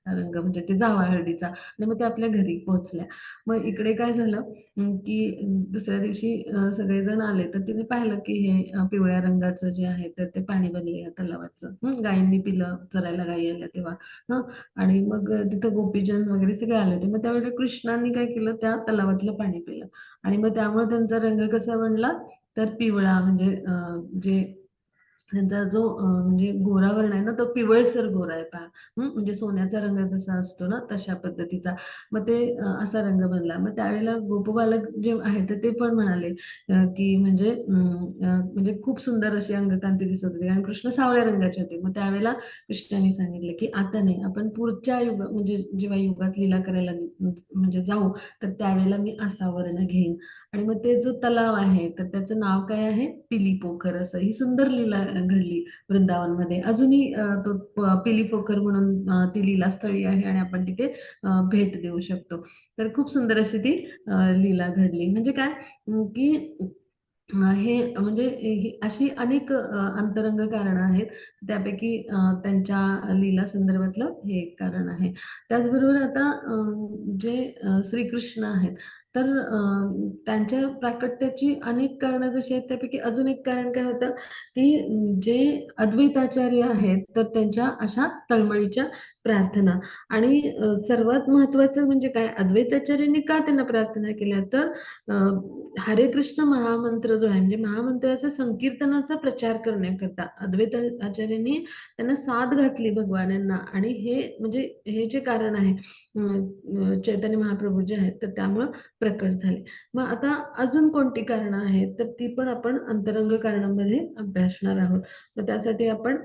रंग म्हणजे ते जावा हळदीचा आणि मग ते आपल्या घरी पोहोचल्या. मग इकडे काय झालं की दुसऱ्या दिवशी सगळेजण आले तर तिने पाहिलं की हे पिवळ्या रंगाचं जे आहे तर ते पाणी बनले या तलावाचं. गायींनी पिलं चरायला गायी आल्या तेव्हा. हं आणि मग तिथं गोपीजन वगैरे सगळे आले होते. मग त्यावेळेला कृष्णांनी काय केलं त्या तलावातलं पाणी पिलं आणि मग त्यामुळे त्यांचा रंग कसा बनला तर पिवळा म्हणजे जे त्यांचा जो म्हणजे गोरा वर्ण आहे ना तो पिवळसर गोरा आहे पहा. म्हणजे सोन्याचा रंग जसा असतो ना तशा पद्धतीचा. मग ते असा रंग बनला. मग त्यावेळेला गोपबालक जे आहे तर ते पण म्हणाले की म्हणजे म्हणजे खूप सुंदर अशी अंगकांती दिसत होती आणि कृष्ण सावळ्या रंगाचे होते. मग त्यावेळेला कृष्णाने सांगितलं की आता नाही आपण पुढच्या म्हणजे जेव्हा युगात लीला करायला म्हणजे जाऊ तर त्यावेळेला मी असा वर्ण घेईन. आणि मग ते जो तलाव आहे तर त्याचं नाव काय आहे पिली पोखर असं. ही सुंदर लीला घडली वृंदावनमध्ये. अजूनही तो पिली पोखर म्हणून ती लीलास्थळी आहे आणि आपण तिथे भेट देऊ शकतो. तर खूप सुंदर अशी ती लीला घडली. म्हणजे काय की हे म्हणजे अशी अनेक अंतरंग कारणं आहेत. त्यापैकी त्यांच्या लीला संदर्भातलं हे एक कारण आहे. त्याचबरोबर आता जे श्रीकृष्ण आहेत तर त्यांच्या प्राकट्याची अनेक कारणं जशी आहेत त्यापैकी अजून एक कारण काय होतं की जे अद्वैताचार्य आहेत तर त्यांच्या अशा तळमळीच्या प्रार्थना. आणि सर्वात महत्वाचं म्हणजे काय अद्वैताचार्यांनी का त्यांना प्रार्थना केल्या तर अ, हरे कृष्ण महामंत्र जो आहे म्हणजे महामंत्राचा संकीर्तनाचा प्रचार करण्याकरता अद्वैत आचार्यांनी त्यांना साथ घातली भगवानांना. आणि हे म्हणजे हे जे कारण आहे चैतन्य महाप्रभू जे आहेत तर त्यामुळं प्रकट झाले. मग आता अजून कोणती कारणं आहेत तर ती पण आपण अंतरंग कारणांमध्ये अभ्यासणार आहोत. मग त्यासाठी आपण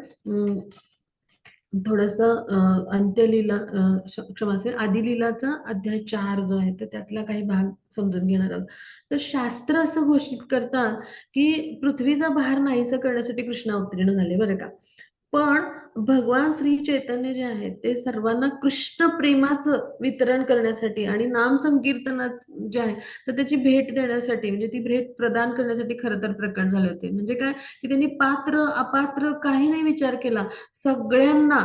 थोडस अंत्यलीला क्षमा असेल आदिलीलाचा अध्याय 4 जो आहे तर त्यातला काही भाग समजून घेणार आहोत. तर शास्त्र असं घोषित करतात की पृथ्वीचा भार नाहीसा करण्यासाठी कृष्ण अवतीर्ण झाले बरं का. पण भगवान श्री चैतन्य जे आहेत ते सर्वांना कृष्ण प्रेमाचं वितरण करण्यासाठी आणि नाम संकीर्तनात जे आहे तर त्याची भेट देण्यासाठी, म्हणजे ती भेट प्रदान करण्यासाठी खरं तर प्रकट झाले होते. म्हणजे काय की त्यांनी पात्र अपात्र काही नाही विचार केला, सगळ्यांना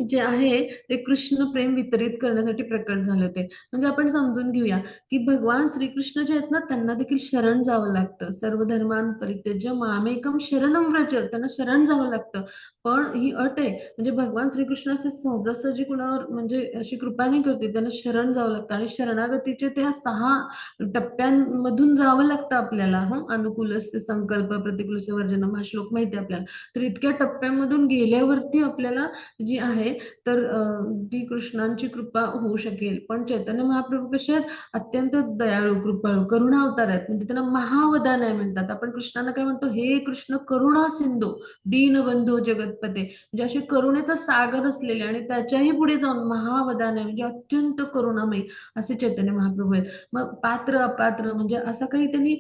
जे आहे ते कृष्ण प्रेम वितरित करण्यासाठी प्रकट झाले होते. म्हणजे आपण समजून घेऊया की भगवान श्रीकृष्ण जे आहेत ना त्यांना देखील शरण जावं लागतं. सर्व धर्मान परित्यज्य मामेकम शरणम व्रज, त्यांना शरण जावं लागतं. पण ही अट आहे, म्हणजे भगवान श्रीकृष्ण असे सहजासहजी कुणावर म्हणजे अशी कृपा नाही करते, त्यांना शरण जावं लागतं आणि शरणागतीचे त्या 6 टप्प्यांमधून जावं लागतं आपल्याला. अनुकूलस्य संकल्प, प्रतिकूलस्य वर्जनम, हा श्लोक माहिती आहे आपल्याला. तर इतक्या टप्प्यांमधून गेल्यावरती आपल्याला जी आहे तर ती कृष्णांची कृपा होऊ शकेल. पण चैतन्य महाप्रभू कसे आहेत, अत्यंत दयाळू कृपाळू करुणा अवतार आहेत. म्हणजे त्यांना महावदान आहे म्हणतात. आपण कृष्णांना काय म्हणतो, हे कृष्ण करुणा सिंधू दीनबंधू जगतपते, म्हणजे असे करुणेचा सागर असलेले आणि त्याच्याही पुढे जाऊन महावदान आहे, म्हणजे अत्यंत करुणामयी असे चैतन्य महाप्रभू आहेत. मग पात्र अपात्र म्हणजे असं काही त्यांनी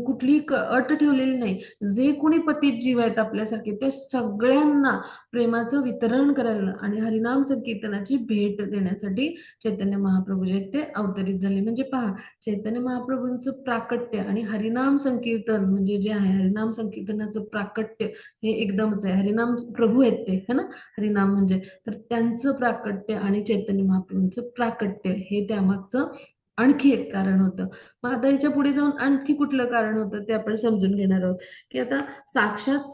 कुठली अट ठेवलेली नाही. जे कोणी पतित जीव आहेत आपल्यासारखे त्या सगळ्यांना प्रेमाचं वितरण करायला आणि हरिनाम संकीर्तनाची भेट देण्यासाठी चैतन्य महाप्रभू जे आहेत ते अवतरित झाले. म्हणजे पहा, चैतन्य महाप्रभूंचं प्राकट्य आणि हरिनाम संकीर्तन म्हणजे जे आहे हरिनाम संकीर्तनाचं प्राकट्य हे एकदमच आहे. हरिनाम प्रभू आहेत ते, है ना, हरिनाम म्हणजे, तर त्यांचं प्राकट्य आणि चैतन्य महाप्रभूंचं प्राकट्य हे त्यामागचं आणखी एक कारण होतं. मग आता ह्याच्या पुढे जाऊन आणखी कुठलं कारण होतं ते आपण समजून घेणार आहोत. की आता साक्षात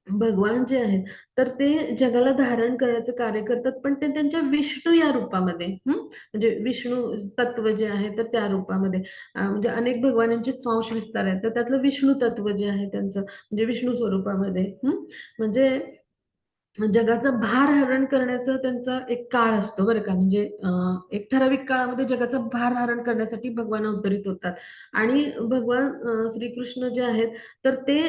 भगवान जे आहेत तर ते जगाला धारण करण्याचं कार्य करतात, पण ते त्यांच्या विष्णू या रूपामध्ये, म्हणजे विष्णू तत्व जे आहे तर त्या रूपामध्ये, म्हणजे अनेक भगवानांचे सांश विस्तार आहेत, तर त्यातलं विष्णू तत्व जे आहे त्यांचं म्हणजे विष्णू स्वरूपामध्ये, म्हणजे जगाचा भार हरण करण्याचा त्यांचा एक काळ असतो बरं का. म्हणजे एक ठराविक काळामध्ये जगाचा भार हरण करण्यासाठी भगवान अवतरित होतात. आणि भगवान श्रीकृष्ण जे आहेत तर ते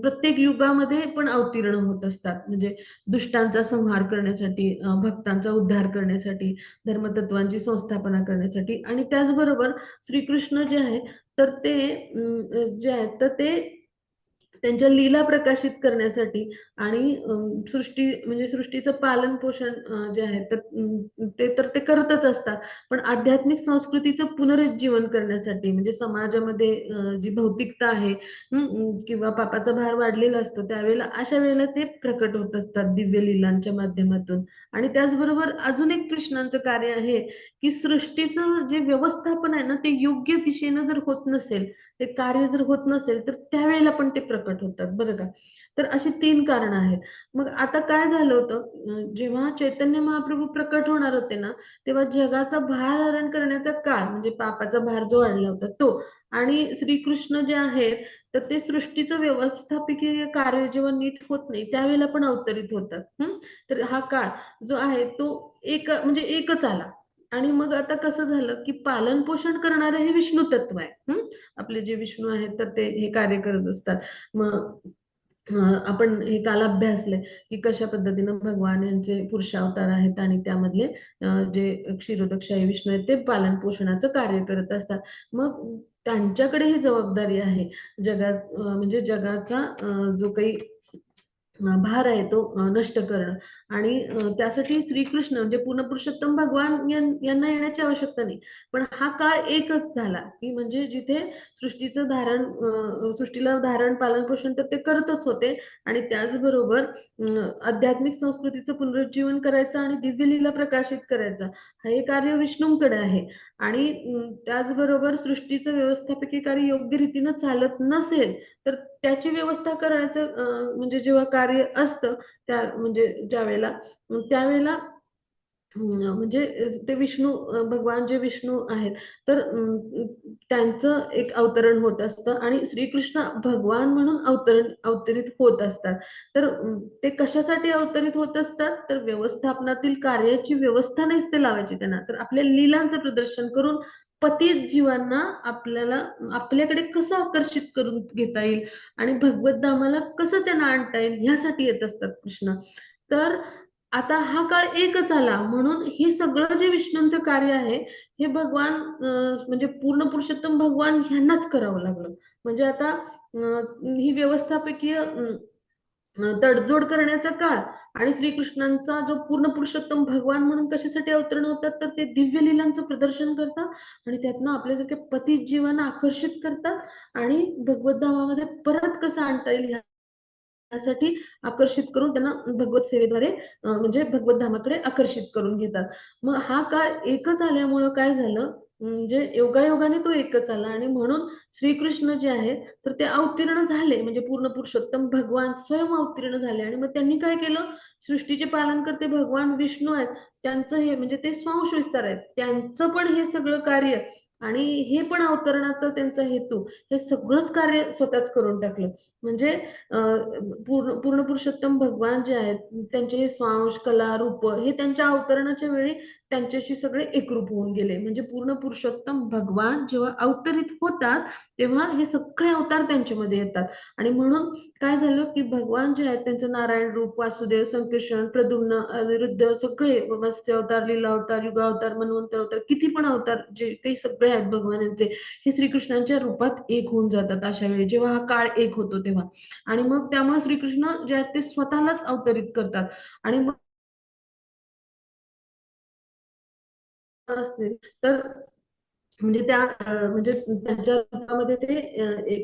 प्रत्येक युगामध्ये पण अवतीर्ण होत असतात. म्हणजे दुष्टांचा संहार करण्यासाठी, भक्तांचा उद्धार करण्यासाठी, धर्मतत्वांची संस्थापना करण्यासाठी, आणि त्याचबरोबर श्रीकृष्ण जे आहे तर ते जे आहेत तर ते त्यांच्या लीला प्रकाशित करण्यासाठी आणि सृष्टी म्हणजे सृष्टीचं पालन पोषण जे आहे तर ते करतच असतात. पण आध्यात्मिक संस्कृतीचं पुनरुज्जीवन करण्यासाठी, म्हणजे समाजामध्ये जी भौतिकता आहे किंवा पापाचा भार वाढलेला असतो त्यावेळेला, अशा वेळेला ते प्रकट होत असतात दिव्य लीलांच्या माध्यमातून. आणि त्याचबरोबर अजून एक कृष्णांचं कार्य आहे की सृष्टीचं जे व्यवस्थापन आहे ना ते योग्य दिशेनं जर होत नसेल, ते कार्य जर होत नसेल तर त्यावेळेला पण ते प्रकट होतात बरं का. तर अशी 3 कारणं आहेत. मग आता काय झालं होतं, जेव्हा चैतन्य महाप्रभू प्रकट होणार होते ना तेव्हा जगाचा भार हरण करण्याचा काळ, म्हणजे पापाचा भार जो वाढला होता तो, आणि श्रीकृष्ण जे आहेत तर ते सृष्टीचं व्यवस्थापकीय कार्य जेव्हा नीट होत नाही त्यावेळेला पण अवतरित होतात. तर हा काळ जो आहे तो एक म्हणजे एकच आला. आणि मग आता कसं झालं की पालन पोषण करणारं हे विष्णू तत्व आहे. आपले जे विष्णू आहेत तर ते हे कार्य करत असतात. मग आपण हे काल अभ्यासलंय की कशा पद्धतीनं भगवान यांचे पुरुषावतार आहेत आणि त्यामधले जे क्षीरोदकशाही विष्णू आहेत ते पालन पोषणाचं कार्य करत असतात. मग त्यांच्याकडे ही जबाबदारी आहे जगात, म्हणजे जगाचा जो काही भार आहे तो नष्ट करणं. आणि त्यासाठी श्रीकृष्ण म्हणजे पूर्ण पुरुषोत्तम भगवान यांना येण्याची आवश्यकता नाही. पण हा काळ एकच झाला की म्हणजे जिथे सृष्टीचं धारण, सृष्टीला धारण पालन पोषण तर ते करतच होते, आणि त्याचबरोबर आध्यात्मिक संस्कृतीचं पुनरुज्जीवन करायचं आणि दिव्य लीला प्रकाशित करायचं हे कार्य विष्णूंकडे आहे. आणि त्याचबरोबर सृष्टीचं व्यवस्थापकीय कार्य योग्य रीतीनं चालत नसेल तर त्याची व्यवस्था करण्याचं म्हणजे जेव्हा कार्य असतं त्या म्हणजे ज्यावेळेला त्यावेळेला म्हणजे ते विष्णू, भगवान जे विष्णू आहेत तर त्यांचं एक अवतरण होत असतं आणि श्रीकृष्ण भगवान म्हणून अवतरित होत असतात. तर ते कशासाठी अवतरित होत असतात, तर व्यवस्थापनातील कार्याची व्यवस्था नाहीच ते लावायची त्यांना, तर आपल्या लीलांचं प्रदर्शन करून पतित जीवांना आपल्याला आपल्याकडे कसं आकर्षित करून घेता येईल आणि भगवत धामाला कसं त्यांना आणता येईल ह्यासाठी येत असतात कृष्ण. तर आता हा काळ एकच आला म्हणून हे सगळं जे विष्णूंचं कार्य आहे हे भगवान म्हणजे पूर्ण पुरुषोत्तम भगवान ह्यांनाच करावं लागलं. म्हणजे आता ही व्यवस्थापकीय तडजोड करण्याचा काळ आणि श्रीकृष्णांचा जो पूर्ण पुरुषोत्तम भगवान म्हणून कशासाठी अवतरण होतात, तर ते दिव्य लीलांचं प्रदर्शन करतात आणि त्यातनं आपल्यासारखे पतित जीवांना आकर्षित करतात आणि भगवत धामामध्ये परत कसं आणता येईल यासाठी आकर्षित करून त्यांना भगवत सेवेद्वारे म्हणजे भगवत धामाकडे आकर्षित करून घेतात. मग हा काळ एकच आल्यामुळं काय झालं, म्हणजे योगायोगाने तो एकच आला आणि म्हणून श्रीकृष्ण जे आहे तर ते अवतीर्ण झाले, म्हणजे पूर्ण पुरुषोत्तम भगवान स्वयं अवतीर्ण झाले आणि मग त्यांनी काय केलं, सृष्टीचे पालन करते भगवान विष्णू आहेत, त्यांचं हे म्हणजे ते स्वांश विस्तार आहेत, त्यांचं पण हे सगळं कार्य आणि हे पण अवतरणाचं त्यांचा हेतू, हे सगळंच कार्य स्वतःच करून टाकलं. म्हणजे पूर्ण पुरुषोत्तम भगवान जे आहेत त्यांचे हे स्वांश कला रूप हे त्यांच्या अवतरणाच्या वेळी त्यांच्याशी सगळे एकरूप होऊन गेले. म्हणजे पूर्ण पुरुषोत्तम भगवान जेव्हा अवतरित होतात तेव्हा हे सगळे अवतार त्यांच्यामध्ये येतात आणि म्हणून काय झालं की भगवान जे आहेत त्यांचं नारायण रूप, वासुदेव, संकर्षण, प्रद्युम्न, अनिरुद्ध सगळे मत्स्य अवतार, लीला अवतार, युग अवतार, मनवंतर अवतार, किती पण अवतार जे काही सगळे आहेत भगवानांचे, हे श्रीकृष्णांच्या रूपात एक होऊन जातात अशा वेळी जेव्हा हा काळ एक होतो तेव्हा. आणि मग त्यामुळे श्रीकृष्ण जे आहेत ते स्वतःलाच अवतरित करतात आणि मग असतील तर म्हणजे त्या म्हणजे त्यांच्या रूपामध्ये ते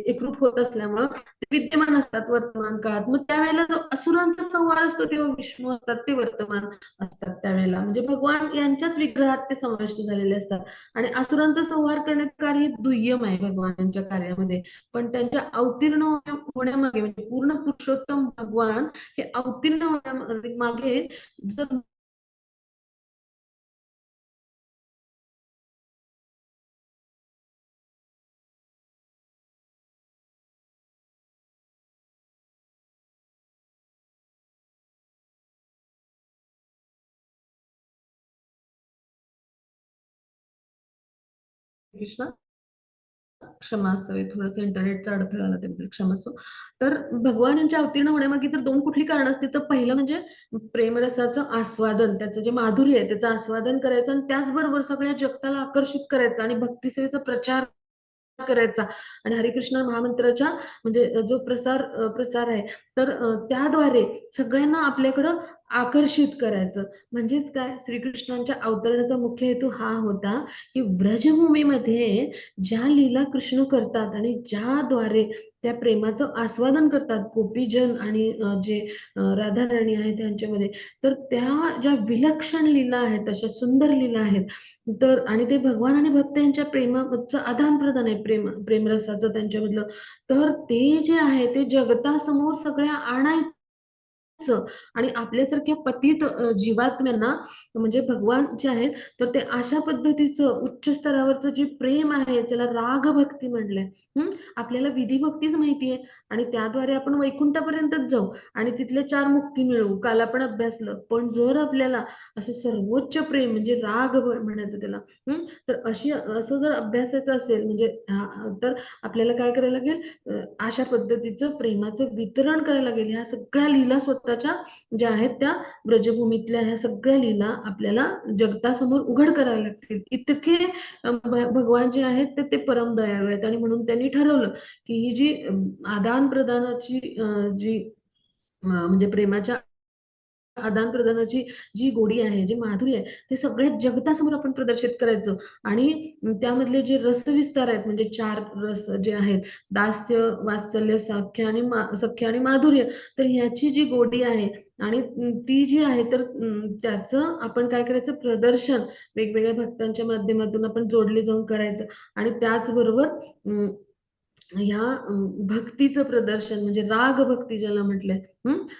एकरूप होत असल्यामुळं ते विद्यमान असतात वर्तमान काळात. मग त्यावेळेला जो असुरांचा संहार असतो तेव्हा विष्णू असतात ते वर्तमान असतात त्यावेळेला, म्हणजे भगवान यांच्याच विग्रहात ते समाविष्ट झालेले असतात आणि असुरांचा संहार करण्याचे कार्य दुय्यम आहे भगवानांच्या कार्यामध्ये. पण त्यांच्या अवतीर्ण होण्यामागे म्हणजे पूर्ण पुरुषोत्तम भगवान हे अवतीर्ण होण्यामागे जर कृष्ण क्षमा असावी, थोडंसं इंटरनेटचा अडथळा आला त्याबद्दल क्षमा असो. तर भगवान यांच्या अवतीर्ण होण्यामागे जर दोन कुठली कारणं असतील तर पहिलं म्हणजे प्रेमरसाचं आस्वादन, त्याचं जे माधुर्य आहे त्याचं आस्वादन करायचं आणि त्याचबरोबर सगळ्या जगताला आकर्षित करायचं आणि भक्तिसेवेचा प्रचार करायचा आणि हरिकृष्ण महामंत्राच्या म्हणजे जो प्रसार आहे तर त्याद्वारे सगळ्यांना आपल्याकडं आकर्षित करायचं. म्हणजेच काय, श्रीकृष्णांच्या अवतरणाचा मुख्य हेतू हा होता की ब्रजभूमीमध्ये ज्या लीला कृष्ण करतात आणि ज्याद्वारे त्या प्रेमाचं आस्वादन करतात गोपीजन आणि जे राधा राणी आहेत त्यांच्यामध्ये, तर त्या ज्या विलक्षण लीला आहेत, अशा सुंदर लीला आहेत, तर आणि ते भगवान आणि भक्त यांच्या प्रेमाचं आदान प्रदान आहे, प्रेमरसाचं त्यांच्यामधलं. तर ते जे आहे ते जगतासमोर सगळ्या आणायचं आणि आपल्यासारख्या पतित जीवात्म्यांना म्हणजे भगवान जे आहेत तर ते अशा पद्धतीचं उच्च स्तरावरचं जे प्रेम आहे त्याला राग भक्ती म्हणलंय. आपल्याला विधी भक्तीच माहितीये आणि त्याद्वारे आपण वैकुंठापर्यंतच जाऊ आणि तिथले चार मुक्ती मिळवू, काल आपण अभ्यासलं. पण जर आपल्याला असं सर्वोच्च प्रेम म्हणजे राग म्हणायचं त्याला, तर असं जर अभ्यासाचं असेल म्हणजे तर आपल्याला काय करायला लागेल, अशा पद्धतीचं प्रेमाचं वितरण करायला लागेल. ह्या सगळ्या लीला स्वतःच्या ज्या आहेत त्या ब्रजभूमीतल्या ह्या सगळ्या लीला आपल्याला जगतासमोर उघड करायला लागतील. इतके भगवान जे आहेत ते परम दयाळू आहेत आणि म्हणून त्यांनी ठरवलं की ही जी आदान प्रदानाची जी म्हणजे प्रेमाच्या आदान प्रदानाची जी गोडी आहे, जे माधुरी आहे, ते सगळ्या जगतासमोर आपण प्रदर्शित करायचं आणि त्यामधले जे रसविस्तार आहेत म्हणजे चार रस जे आहेत, दास्य, वात्सल्य, सख्य आणि माधुर्य, तर ह्याची जी गोडी आहे आणि ती जी आहे तर त्याचं आपण काय करायचं, प्रदर्शन वेगवेगळ्या भक्तांच्या माध्यमातून आपण जोडले जाऊन करायचं आणि त्याचबरोबर ह्या भक्तीचं प्रदर्शन म्हणजे राग भक्ती ज्याला म्हटलंय,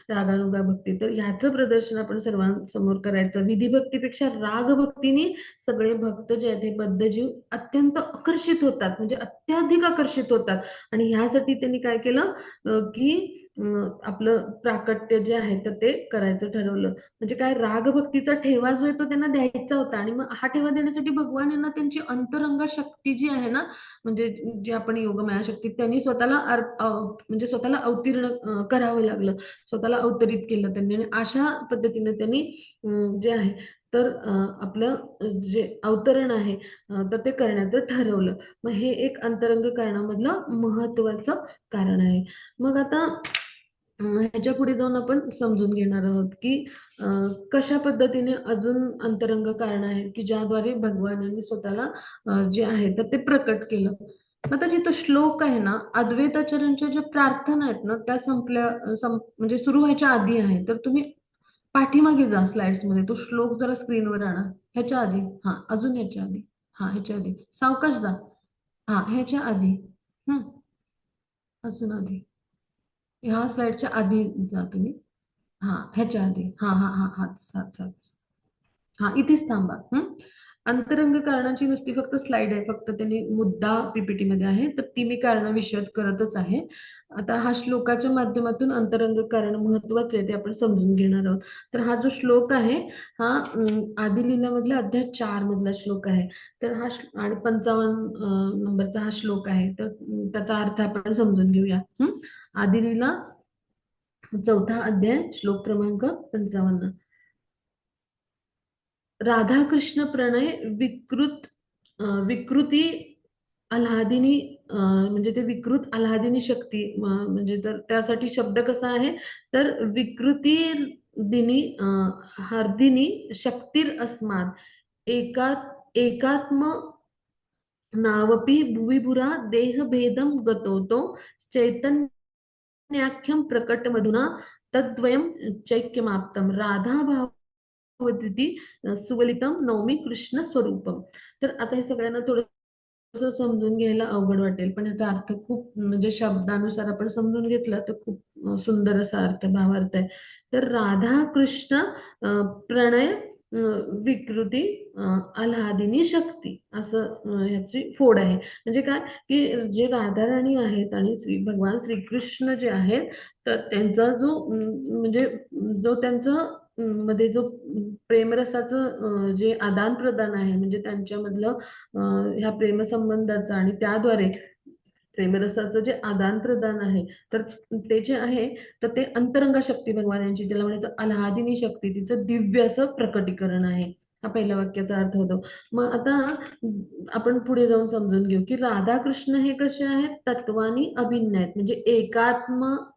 रागानुगा भक्ती, तर ह्याचं प्रदर्शन आपण सर्वांसमोर करायचं. विधी भक्तीपेक्षा राग भक्तीने सगळे भक्त जे आहेत हे बद्धजीव अत्यंत आकर्षित होतात, म्हणजे अत्याधिक आकर्षित होतात आणि ह्यासाठी त्यांनी काय केलं की आपलं प्राकट्य जे आहे तर ते करायचं ठरवलं. म्हणजे काय, राग भक्तीचा ठेवा जो आहे तो त्यांना द्यायचा होता आणि मग हा ठेवा देण्यासाठी भगवान यांना त्यांची अंतरंग शक्ती जी आहे ना, म्हणजे जे आपण योगमाया शक्ती, त्यांनी स्वतःला म्हणजे स्वतःला अवतीर्ण करावं लागलं, स्वतःला अवतरित केलं त्यांनी आणि अशा पद्धतीने त्यांनी जे आहे तर आपलं जे अवतरण आहे तर ते करण्याचं ठरवलं. मग हे एक अंतरंग कारणामधलं महत्वाचं कारण आहे. मग आता ह्याच्या पुढे जाऊन आपण समजून घेणार आहोत की कशा पद्धतीने अजून अंतरंग कारण आहेत की ज्याद्वारे भगवानांनी स्वतःला जे आहे तर ते प्रकट केलं. आता जिथं श्लोक आहे ना, अद्वैताचार्यांच्या ज्या प्रार्थना आहेत ना त्या म्हणजे सुरू व्हायच्या आधी आहे. तर तुम्ही पाठीमागे जा स्लाइड्स मध्ये, तो श्लोक जरा स्क्रीनवर आणा. ह्याच्या आधी, हा अजून ह्याच्या आधी, हा ह्याच्या आधी सावकाश जा. हा ह्याच्या आधी, हम्म, अजून आधी, ह्या स्लाइडच्या आधी जा तुम्ही. हा ह्याच्या आधी, हा हा हा हाच हाच हाच, हा इथेच थांबा. अंतरंग कारणाची नुसती फक्त स्लाइड आहे, फक्त त्यांनी मुद्दा पीपीटी मध्ये आहे, तर ती मी कारण विशद करतच आहे. आता हा श्लोकाच्या माध्यमातून अंतरंग कारण महत्वाचे आहे ते आपण समजून घेणार आहोत. तर हा जो श्लोक आहे हा आदी लीलामधला अध्याय 4 मधला श्लोक आहे. तर आणि 55 नंबरचा हा श्लोक आहे. तर त्याचा अर्थ आपण समजून घेऊया. आदी लीला 4था अध्याय श्लोक क्रमांक 55. राधाकृष्ण प्रणय विकृती आल्हादिनी, म्हणजे ते विकृत आल्हादिनी शक्ती, म्हणजे तर त्यासाठी शब्द कसा आहे तर विकृती दिनी हार्दिनी शक्तीर अस्मात एकात्म नावपी भुविभुरा देहभेदम गतोतो चैतन्याख्यम प्रकट मधुना तद्वयम चैक्यमाप्तम राधा भावद्विती सुवलितम नवमी कृष्ण स्वरूपम. तर आता हे सगळ्यांना थोडं समजून घ्यायला अवघड वाटेल, पण याचा अर्थ खूप, म्हणजे शब्दानुसार आपण समजून घेतला तर खूप सुंदर असा अर्थ, भावार्थ आहे. तर राधा कृष्ण प्रणय विकृती आल्हादिनी शक्ती, असं ह्याची फोड आहे. म्हणजे काय की जे राधा राणी आहेत आणि भगवान श्रीकृष्ण जे आहेत, तर त्यांचा जो म्हणजे जो त्यांचं मध्ये जो प्रेमरसाचं जे आदान प्रदान आहे, म्हणजे त्यांच्यामधलं ह्या प्रेमसंबंधाचं आणि त्याद्वारे प्रेमरसाचं जे आदान प्रदान आहे, तर ते जे आहे तर ते अंतरंग शक्ती भगवान यांची, त्याला म्हणायचं आल्हादिनी शक्ती, तिचं दिव्य असं प्रकटीकरण आहे. हा पहिल्या वाक्याचा अर्थ होतो. मग आता आपण पुढे जाऊन समजून घेऊ की राधाकृष्ण हे कसे आहेत, तत्वानी अभिन्न आहेत. म्हणजे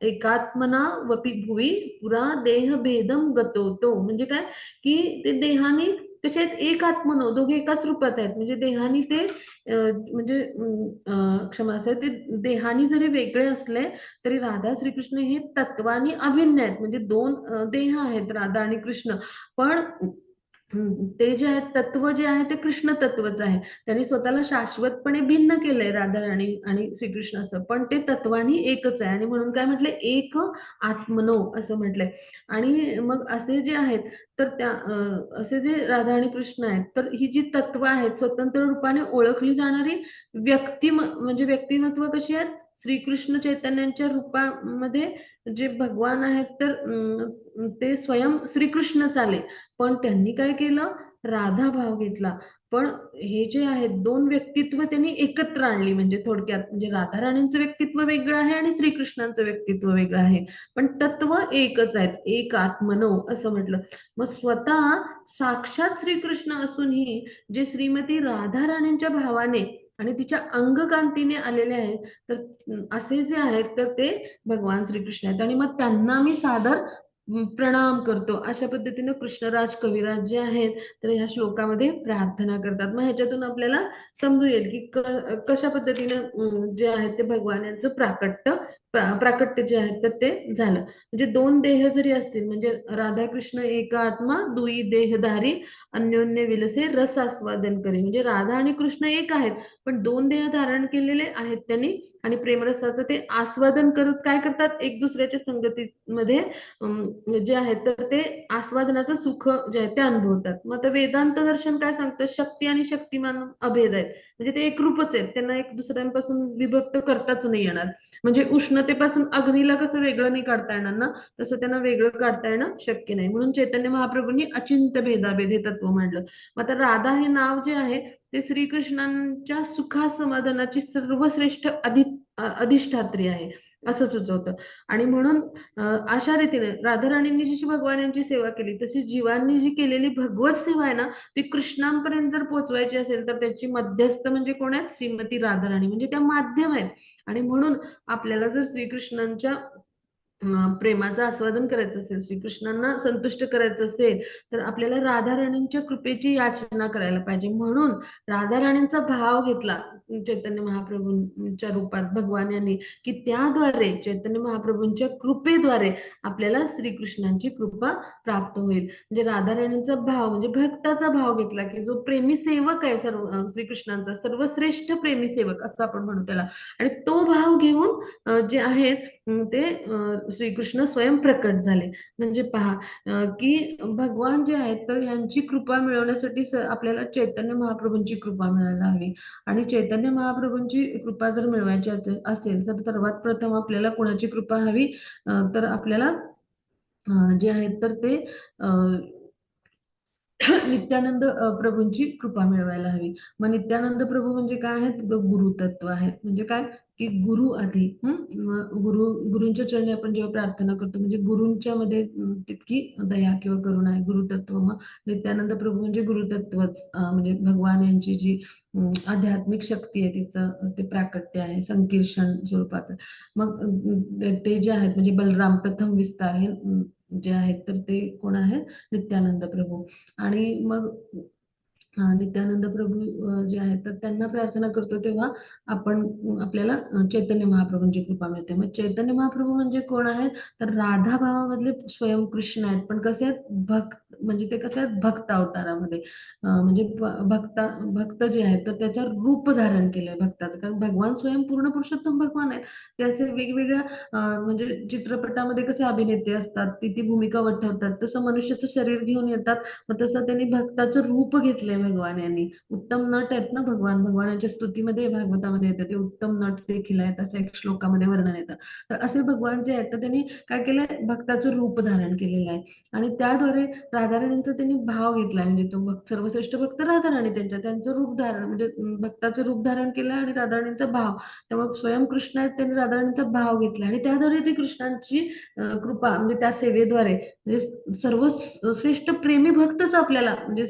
एकात्मना वपी भुवी पुरा देह भेदम गतोतो. म्हणजे काय की ते देहाने तसे आहेत, एक आत्मनो, दोघे एकाच रूपात आहेत. म्हणजे देहाने ते म्हणजे क्षमा असेल, ते देहानी जरी वेगळे असले तरी राधा श्रीकृष्ण हे तत्वानी अभिन्न आहेत. म्हणजे दोन देह आहेत राधा आणि कृष्ण, पण ते जे आहेत तत्व जे आहे ते कृष्ण तत्वच आहे. त्यांनी स्वतःला शाश्वतपणे भिन्न केलंय राधा राणी आणि श्रीकृष्ण असं, पण ते तत्वानी एकच आहे. आणि म्हणून काय म्हटलंय, एक आत्मनो असं म्हटलंय. आणि मग असे जे आहेत तर त्या असे जे राधा आणि कृष्ण आहेत, तर ही जी तत्व आहेत स्वतंत्र रूपाने ओळखली जाणारी म्हणजे व्यक्तिमत्व कशी आहेत, श्रीकृष्ण चैतन्यांच्या रूपामध्ये जे भगवान आहेत, तर ते स्वयं श्रीकृष्णच आले. पण त्यांनी काय केलं, राधा भाव घेतला. पण हे जे आहेत दोन व्यक्तित्व त्यांनी एकत्र आणली. म्हणजे थोडक्यात, म्हणजे राधा राणींचं व्यक्तित्व वेगळं आहे आणि श्रीकृष्णांचं व्यक्तित्व वेगळं आहे, पण तत्व एकच आहेत, एक आत्मनो असं म्हटलं. मग स्वतः साक्षात श्रीकृष्ण असूनही जे श्रीमती राधा राणींच्या भावाने आणि तिच्या अंगकांतीने आलेले आहेत, तर असे जे आहेत तर ते भगवान श्रीकृष्ण आहेत. आणि मग त्यांना मी सादर प्रणाम करतो, अशा पद्धतीने कृष्णराज कविराज जे आहेत तर ह्या श्लोकामध्ये प्रार्थना करतात. मग ह्याच्यातून आपल्याला समजू येईल की कशा पद्धतीने जे आहे ते भगवान यांचं प्राकट्य जे आहे तर ते झालं. म्हणजे दोन देह जरी असतील, म्हणजे राधाकृष्ण एक आत्मा दुई देहधारी अन्योन्य विलसे रस आस्वादन करी. म्हणजे राधा आणि कृष्ण एक आहेत, पण दोन देह धारण केलेले आहेत त्यांनी, आणि प्रेमरसाचं ते आस्वादन करत काय करतात, एक दुसऱ्याच्या संगतीमध्ये जे आहे तर ते आस्वादनाचं सुख जे आहे ते अनुभवतात. मग आता वेदांत दर्शन काय सांगतं, शक्ती आणि शक्तिमान अभेद आहेत. म्हणजे ते एकरूपच आहेत, त्यांना एक दुसऱ्यांपासून विभक्त करताच नाही येणार. म्हणजे उष्णतेपासून अग्नीला कसं वेगळं नाही काढता येणार ना, तसं त्यांना वेगळं काढता येणं शक्य नाही. म्हणून चैतन्य महाप्रभूंनी अचिंत्य भेदाभेद हे तत्व मांडलं. मग आता राधा हे नाव जे आहे ते श्रीकृष्णांच्या सुखासमाधानाची सर्वश्रेष्ठ अधिष्ठात्री आहे असं सुचवतं. आणि म्हणून अशा रीतीने राधाराणींनी जशी भगवान यांची सेवा केली, तशी जीवांनी जी केलेली भगवत सेवा आहे ना, ती कृष्णांपर्यंत जर पोहोचवायची असेल तर त्याची मध्यस्थ म्हणजे कोण आहेत, श्रीमती राधाराणी, म्हणजे त्या माध्यम आहेत. आणि म्हणून आपल्याला जर श्रीकृष्णांच्या प्रेमाचं आस्वादन करायचं असेल, श्रीकृष्णांना संतुष्ट करायचं असेल, तर आपल्याला राधा राणींच्या कृपेची याचना करायला पाहिजे. म्हणून राधा राणींचा भाव घेतला चैतन्य महाप्रभूंच्या रूपात भगवान यांनी, की त्याद्वारे चैतन्य महाप्रभूंच्या कृपेद्वारे आपल्याला श्रीकृष्णांची कृपा प्राप्त होईल. म्हणजे राधा राणींचा भाव म्हणजे भक्ताचा भाव घेतला, की जो प्रेमी सेवक आहे सर्व श्रीकृष्णांचा सर्वश्रेष्ठ प्रेमी सेवक असं आपण म्हणू त्याला. आणि तो भाव घेऊन जे आहेत ते श्रीकृष्ण स्वयं प्रकट झाले. म्हणजे पहा की भगवान जे आहेत तर यांची कृपा मिळवण्यासाठी आपल्याला चैतन्य महाप्रभूंची कृपा मिळायला हवी. आणि चैतन्य महाप्रभूंची कृपा जर मिळवायची असेल तर सर्वात प्रथम आपल्याला कोणाची कृपा हवी, तर आपल्याला जे आहेत तर ते नित्यानंद प्रभूंची कृपा मिळवायला हवी. मग नित्यानंद प्रभू म्हणजे काय आहेत? गुरु तत्व आहेत. म्हणजे काय की गुरु आधी गुरूंच्या चरणी आपण जेव्हा प्रार्थना करतो म्हणजे गुरूंच्या मध्ये तितकी दया किंवा करुणा आहे, गुरुतत्व. मग नित्यानंद प्रभू म्हणजे गुरुतत्वच, म्हणजे भगवान यांची जी आध्यात्मिक शक्ती आहे तिचं ते प्राकट्य आहे संकीर्षण स्वरूपात. मग ते जे आहेत म्हणजे बलराम प्रथम विस्तार हे जे आहेत तर ते कोण आहेत? नित्यानंद प्रभू. आणि मग नित्यानंद प्रभू जे आहेत तर त्यांना प्रार्थना करतो तेव्हा आपण आपल्याला चैतन्य महाप्रभूंची कृपा मिळते. मग चैतन्य महाप्रभू म्हणजे कोण आहेत? तर राधा भावामधले स्वयं कृष्ण आहेत. पण कसे आहेत? भक्त. म्हणजे ते कसे आहेत? भक्त अवतारामध्ये. म्हणजे भक्त जे आहेत तर त्याचं रूप धारण केलंय भक्ताचं. कारण भगवान स्वयं पूर्ण पुरुषोत्तम भगवान आहेत. ते असे वेगवेगळ्या म्हणजे चित्रपटामध्ये कसे अभिनेते असतात ती भूमिका वठवतात, तसं मनुष्याचं शरीर घेऊन येतात. मग तसं त्यांनी भक्ताचं रूप घेतलंय भगवान यांनी. उत्तम नट आहेत ना भगवान. भगवानाच्या स्तुतीमध्ये भागवतामध्ये येतं ते उत्तम नट देखील आहेत असं एक श्लोकामध्ये वर्णन येतं. तर असे भगवान जे आहेत तर त्यांनी काय केलंय? भक्ताचं रूप धारण केलेलं आहे. आणि त्याद्वारे राधाराणींचा त्यांनी भाव घेतलाय. म्हणजे तो सर्वश्रेष्ठ भक्त राधाराणी त्यांचं रूप धारण म्हणजे भक्ताचं रूप धारण केलंय आणि राधाराणींचा भाव. त्यामुळे स्वयं कृष्ण आहेत त्यांनी राधाराणींचा भाव घेतला आणि त्याद्वारे ते कृष्णांची कृपा म्हणजे त्या सेवेद्वारे म्हणजे सर्व श्रेष्ठ प्रेमी भक्तच आपल्याला म्हणजे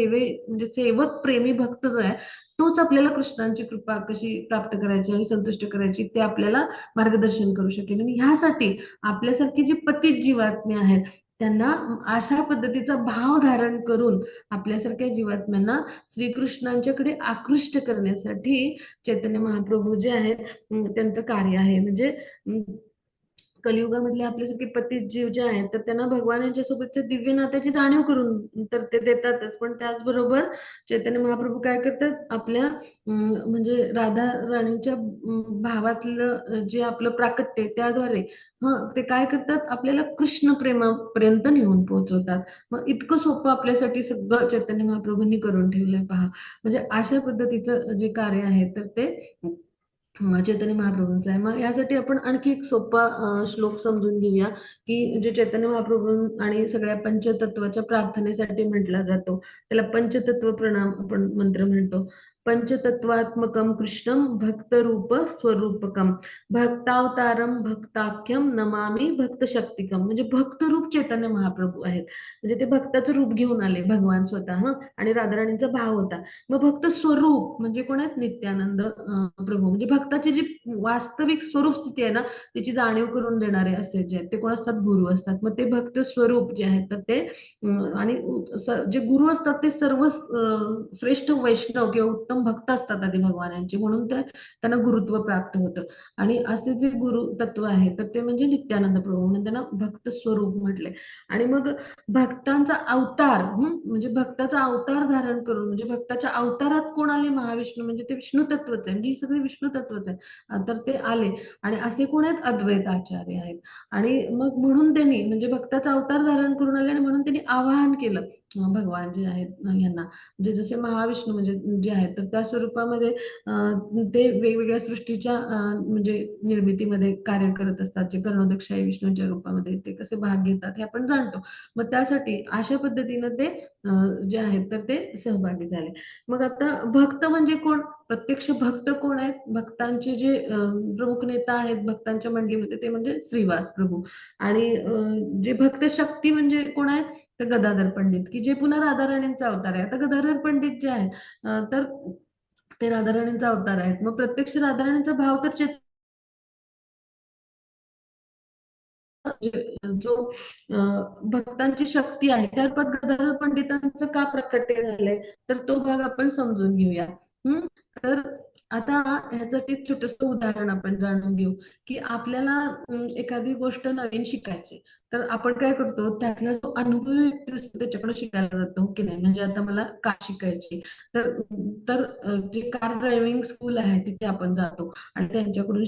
म्हणजे सेवक प्रेमी भक्त जो आहे तोच आपल्याला कृष्णांची कृपा कशी प्राप्त करायची आणि संतुष्ट करायची ते आपल्याला मार्गदर्शन करू शकेल. आणि ह्यासाठी आपल्यासारखी जी पतित जीवात्मे आहेत त्यांना अशा पद्धतीचा भाव धारण करून आपल्यासारख्या जीवात्म्यांना श्रीकृष्णांच्याकडे आकृष्ट करण्यासाठी चैतन्य महाप्रभू जे आहेत त्यांचं कार्य आहे. म्हणजे कलियुगामधले आपल्यासारखे पतित जीव जे आहेत तर त्यांना भगवान यांच्या सोबतच्या दिव्य नात्याची जाणीव करून तर ते देतातच. पण त्याचबरोबर चैतन्य महाप्रभू काय करतात? आपल्या म्हणजे राधा राणीच्या भावातलं जे आपलं प्राकट्य आहे त्याद्वारे ते काय करतात? आपल्याला कृष्ण प्रेमापर्यंत नेऊन पोहोचवतात. मग इतकं सोपं आपल्यासाठी सगळं चैतन्य महाप्रभूंनी करून ठेवलंय पहा. म्हणजे अशा पद्धतीचं जे कार्य आहे तर ते चैतन्य महाप्रभूंचा आहे. मग यासाठी आपण आणखी एक सोपा श्लोक समजून घेऊया, की जे चैतन्य महाप्रभू आणि सगळ्या पंचतत्वाच्या प्रार्थनेसाठी म्हटला जातो. त्याला पंचतत्व प्रणाम आपण मंत्र म्हणतो. पंचतत्वात्मकम कृष्णम भक्तरूप स्वरूपकम भक्तावतारम भक्ताख्यम नमामि भक्त शक्तिकम. म्हणजे भक्तरूप चैतन्य महाप्रभू आहेत. म्हणजे ते भक्ताचं रूप घेऊन आले भगवान स्वतः आणि राधाराणींचा भाव होता. मग भक्त स्वरूप म्हणजे कोण आहेत? नित्यानंद प्रभू. म्हणजे भक्ताची जी वास्तविक स्वरूप स्थिती आहे ना त्याची जाणीव करून देणारे असे जे आहेत ते कोण असतात? गुरु असतात. मग ते भक्त स्वरूप जे आहेत तर ते आणि जे गुरु असतात ते सर्व श्रेष्ठ वैष्णव किंवा उत्तम भक्त असतात आधी भगवानांचे. म्हणून त्यांना गुरुत्व प्राप्त होतं. आणि असे जे गुरु तत्व आहे तर ते म्हणजे नित्यानंद प्रभू म्हणून त्यांना भक्त स्वरूप म्हटले. आणि मग भक्तांचा अवतार म्हणजे भक्ताचा अवतार धारण करून म्हणजे भक्ताच्या अवतारात कोण आले? महाविष्णू. म्हणजे ते विष्णू तत्वच आहे. म्हणजे ही सगळी विष्णू तत्वच आहे. तर ते आले आणि असे कोण आहेत? अद्वैत आचार्य आहेत. आणि मग म्हणून त्यांनी म्हणजे भक्ताचा अवतार धारण करून आले आणि म्हणून त्यांनी आवाहन केलं भगवान जे आहेत यांना. म्हणजे जसे महाविष्णू म्हणजे जे आहेत तर त्या स्वरूपामध्ये ते वेगवेगळ्या सृष्टीच्या म्हणजे निर्मितीमध्ये कार्य करत असतात. जे कर्णोदकशाही विष्णूच्या रूपामध्ये ते कसे भाग घेतात हे आपण जाणतो. मग त्यासाठी अशा पद्धतीनं ते जे आहेत तर ते सहभागी झाले. मग आता भक्त म्हणजे कोण? प्रत्यक्ष भक्त कोण आहेत? भक्तांचे जे प्रमुख नेता आहेत भक्तांच्या मंडळीमध्ये ते म्हणजे श्रीवास प्रभू. आणि जे भक्त शक्ती म्हणजे कोण आहेत? तर गदाधर पंडित, की जे पुन्हा राधाराणींचा अवतार आहे. आता गदाधर पंडित जे आहेत तर ते राधाराणींचा अवतार आहेत. मग प्रत्यक्ष राधाराणींचा भाव तर जो भक्तांची शक्ती आहे त्या रूपात गदाधर पंडितांचं का प्रकट झालंय, तर तो भाग आपण समजून घेऊया. हम्म. तर आता ह्यासाठी छोटस उदाहरण आपण जाणून घेऊ, की आपल्याला एखादी गोष्ट नवीन शिकायची, तर आपण काय करतो, त्यातला जो अनुभवी व्यक्ती असतो त्याच्याकडे शिकायला जातो, हो की नाही? म्हणजे आता मला कार शिकायची, तर तर जे कार ड्रायव्हिंग स्कूल आहे तिथे आपण जातो आणि त्यांच्याकडून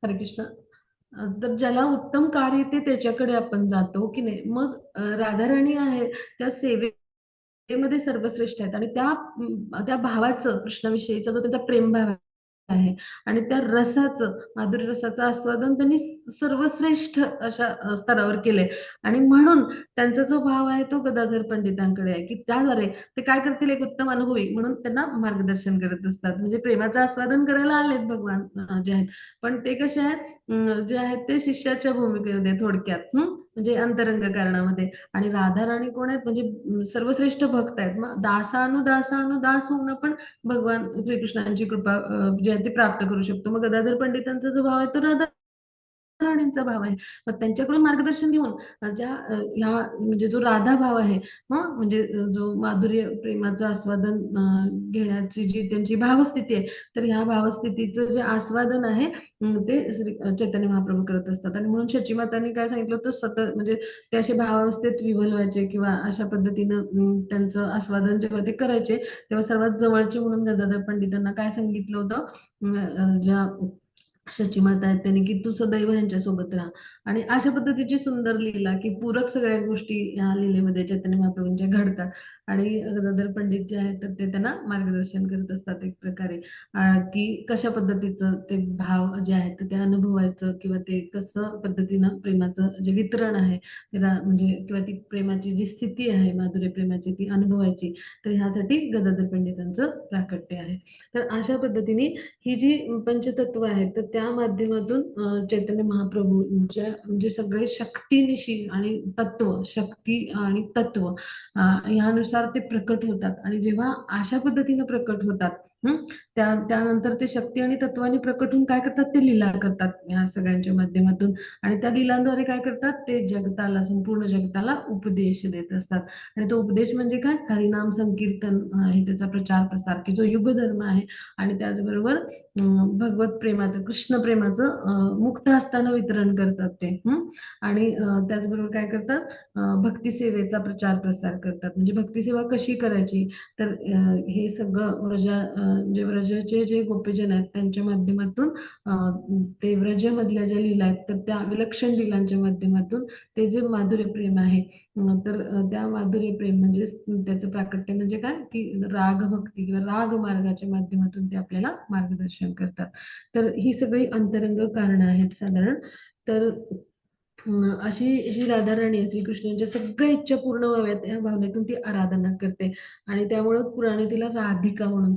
हरे कृष्ण. तर ज्याला उत्तम कार्य येते त्याच्याकडे आपण जातो की नाही. मग राधाराणी आहे त्या सेवेमध्ये सर्वश्रेष्ठ आहेत आणि त्या भावाचं कृष्णाविषयीचा जो त्यांचा प्रेमभाव आहे आणि त्या रसाचं, माधुर्य रसाचं आस्वादन त्यांनी सर्वश्रेष्ठ अशा स्तरावर केलंय. आणि म्हणून त्यांचा जो भाव आहे तो गदाधर पंडितांकडे आहे, की त्याद्वारे ते काय करतील, एक उत्तम अनुभवी म्हणून त्यांना मार्गदर्शन करत असतात. म्हणजे प्रेमाचं आस्वादन करायला आलेत भगवान जे आहेत, पण ते कसे आहेत, जे आहेत ते शिष्याच्या भूमिकेमध्ये थोडक्यात, म्हणजे अंतरंग कारणामध्ये. आणि राधा राणी कोण आहेत, म्हणजे सर्वश्रेष्ठ भक्त आहेत. मग दासानुदास होऊन आपण भगवान श्रीकृष्णांची कृपा जी आहे ती प्राप्त करू शकतो. मग गदाधर पंडितांचा जो भाव आहे तो राधा राणींचा भाव आहे. मग त्यांच्याकडून मार्गदर्शन घेऊन ह्या म्हणजे जो राधा भाव आहे, म्हणजे जो माधुर्य प्रेमाचं आस्वादन घेण्याची जी त्यांची भावस्थिती आहे, तर ह्या भावस्थितीचं जे आस्वादन आहे, ते श्री चैतन्य महाप्रभू करत असतात. आणि म्हणून शचीमातांनी काय सांगितलं होतं, सतत म्हणजे ते असे भावावस्थेत विव्हल व्हायचे किंवा अशा पद्धतीनं त्यांचं आस्वादन जेव्हा ते करायचे, तेव्हा सर्वात जवळचे म्हणून गदाधर पंडितांना काय सांगितलं होतं, ज्या शचीमाता आहेत त्यांनी, की तू सदैव यांच्यासोबत राहा. आणि अशा पद्धतीची सुंदर लीला, की पूरक सगळ्या गोष्टी या लीलेमध्ये चैतन्य महाप्रभूंच्या घडतात. आणि गदाधर पंडित जे आहेत तर ते त्यांना मार्गदर्शन करत असतात एक प्रकारे, की कशा पद्धतीचं ते भाव जे आहेत तर ते अनुभवायचं, किंवा ते कसं पद्धतीनं प्रेमाचं जे वितरण आहे त्याला, म्हणजे किंवा ती प्रेमाची जी स्थिती आहे माधुर्य प्रेमाची ती अनुभवायची. तर ह्यासाठी गदाधर पंडितांचं प्राकट्य आहे. तर अशा पद्धतीने ही जी पंचतत्व आहेत तर त्या माध्यमातून चैतन्य महाप्रभूंच्या म्हणजे सगळे शक्तीनिशी आणि तत्व, शक्ती आणि तत्व ह्यानुसार ते प्रकट होतात. आणि जेव्हा अशा पद्धतीने प्रकट होतात, हं, त्यानंतर ते शक्ती आणि तत्वाने प्रकट होऊन काय करतात, ते लीला करतात ह्या सगळ्यांच्या माध्यमातून. आणि त्या लीलांद्वारे काय करतात, ते जगताला, संपूर्ण जगताला उपदेश देत असतात. आणि तो उपदेश म्हणजे काय, हरिनाम संकीर्तन आहे त्याचा प्रचार प्रसार, की जो युगधर्म आहे. आणि त्याचबरोबर भगवत प्रेमाचं, कृष्ण प्रेमाचं मुक्त हस्तानं वितरण करतात ते. आणि त्याचबरोबर काय करतात, भक्ती सेवेचा प्रचार प्रसार करतात. म्हणजे भक्ती सेवा कशी करायची, तर हे सगळं जे व्रजाचे जे गोपीजन आहेत त्यांच्या माध्यमातून ते व्रजमधल्या ज्या लीला आहेत तर त्या विलक्षण लीलांच्या माध्यमातून ते जे माधुर्य प्रेम आहे, तर त्या माधुर्य प्रेम म्हणजे त्याचं प्राकट्य म्हणजे काय, की राग भक्ती किंवा राग मार्गाच्या माध्यमातून ते आपल्याला मार्गदर्शन करतात. तर ही सगळी अंतरंग कारण आहेत साधारण. तर अशी जी राधाराणी आहे श्रीकृष्णांच्या सगळ्या इच्छा पूर्ण व्हाव्यात या भावनेतून ती आराधना करते. आणि त्यामुळं पुराणे तिला राधिका म्हणून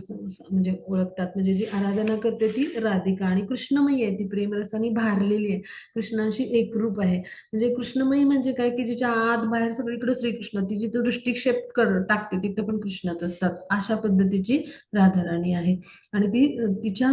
म्हणजे ओळखतात. म्हणजे जी आराधना करते ती राधिका. आणि कृष्णमयी आहे, ती प्रेमरसाने भारलेली आहे, कृष्णांशी एकरूप आहे. म्हणजे कृष्णमयी म्हणजे काय, की जिच्या आत बाहेर सगळीकडे श्रीकृष्ण, ती जिथे दृष्टिक्षेप टाकते तिथं पण कृष्णच असतात, अशा पद्धतीची राधाराणी आहे. आणि ती तिच्या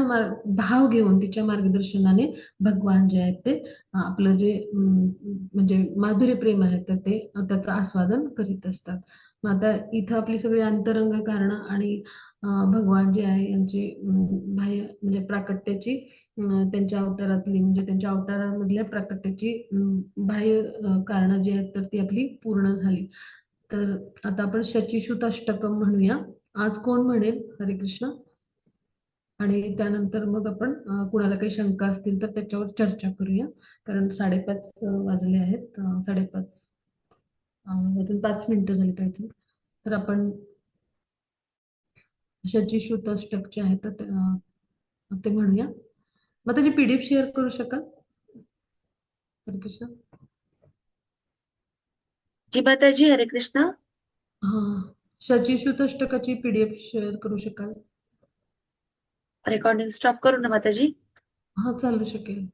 भाव घेऊन तिच्या मार्गदर्शनाने भगवान जे आहेत ते आपलं जे म्हणजे माधुर्य प्रेम आहे तर ते त्याचं आस्वादन करीत असतात. मग आता इथं आपली सगळी अंतरंग कारण आणि भगवान जे आहे यांची बाह्य म्हणजे प्राकट्याची, त्यांच्या अवतारातली म्हणजे त्यांच्या अवतारामधल्या प्राकट्याची बाह्य कारण जी आहेत तर ती आपली पूर्ण झाली. तर आता आपण शचीसूत अष्टकम म्हणूया. आज कोण म्हणेल हरे कृष्ण? आणि त्यानंतर मग आपण कुणाला काही शंका असतील तर त्याच्यावर चर्चा करूया. कारण 5:30 वाजले आहेत. 5:30 वाजून 5 मिनिटं झाली पाहिजे. तर आपण शचीसूत अष्टकचे आहे तर ते म्हणूया. मग त्याची PDF शेअर करू शकाल हरे कृष्ण? जी माताजी, हरे कृष्णा. हा, शचीसूत अष्टकाची PDF शेअर करू शकाल? रेकॉर्डिंग स्टॉप करू ना माताजी? हा, चालू शकेल.